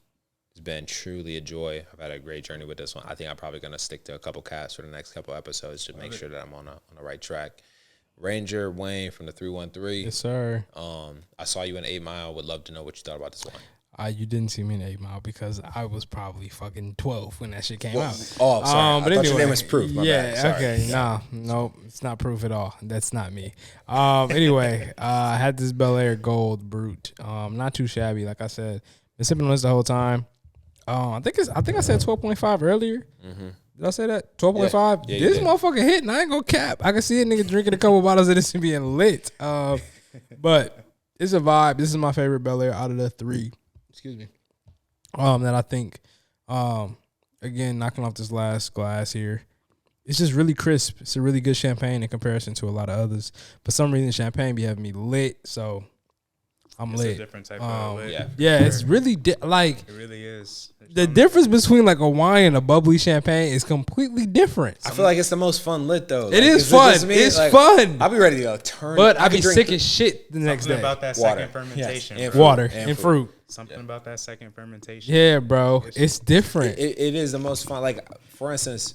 been truly a joy. I've had a great journey with this one. I think I'm probably gonna stick to a couple casts for the next couple episodes to make sure that I'm on the right track. Ranger Wayne from the 313. Yes, sir. I saw you in 8 Mile. Would love to know what you thought about this one. You didn't see me in 8 Mile because I was probably fucking 12 when that shit came out. Oh, sorry. But I thought anyway, your name was Proof. My bad. Sorry. Okay. No, it's not Proof at all. That's not me. Anyway, I had this Bel Air Gold Brute. Not too shabby. Like I said, been sipping on this the whole time. I think I said 12.5 earlier. Mm-hmm. Did I say that? 12.5? Yeah, this motherfucker hitting. I ain't gonna cap. I can see a nigga drinking a couple bottles of this and being lit. But it's a vibe. This is my favorite Bel Air out of the 3. Excuse me. That I think, again, knocking off this last glass here. It's just really crisp. It's a really good champagne in comparison to a lot of others. For some reason, champagne be having me lit, so I'm lit. It's a different type of lit. Yeah, it's really like it really is. the difference between like a wine and a bubbly champagne is completely different. I feel like it's the most fun lit though. It is fun. It's fun. I'll be ready to go turn. But I'll be sick as shit the next Something day. about that second fermentation. Yes. Bro. Water and fruit. Something about that second fermentation. Yeah, bro. It's different. It is the most fun. Like, for instance,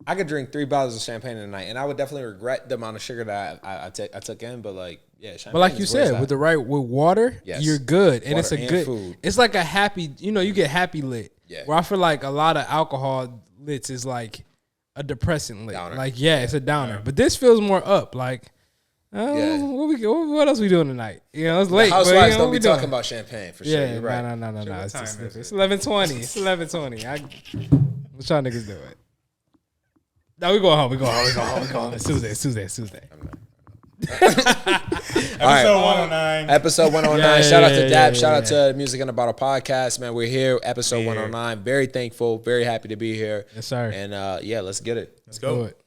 I could drink 3 bottles of champagne in a night, and I would definitely regret the amount of sugar that I took in. But like, yeah, champagne. But like you said, with water, yes. you're good, and Water it's a and good. food. It's like a happy. You get happy lit. Yeah. Where I feel like a lot of alcohol lits is like a depressant lit. Downer. Like it's a downer. But this feels more up. Like, what else we doing tonight? It's late. The housewives but, don't be talking about champagne for sure. Yeah, You're right. no. What It's time is it? 11:20. It's 11:20. What y'all niggas doing? No, we going home. We going home. It's Tuesday. Episode 109. Episode 109. Yeah, Shout out to Dap. yeah, Shout out to Music in a Bottle podcast, man. We're here. Episode 109. Very thankful. Very happy to be here. Yes, sir. And let's get it. Let's go. Do it.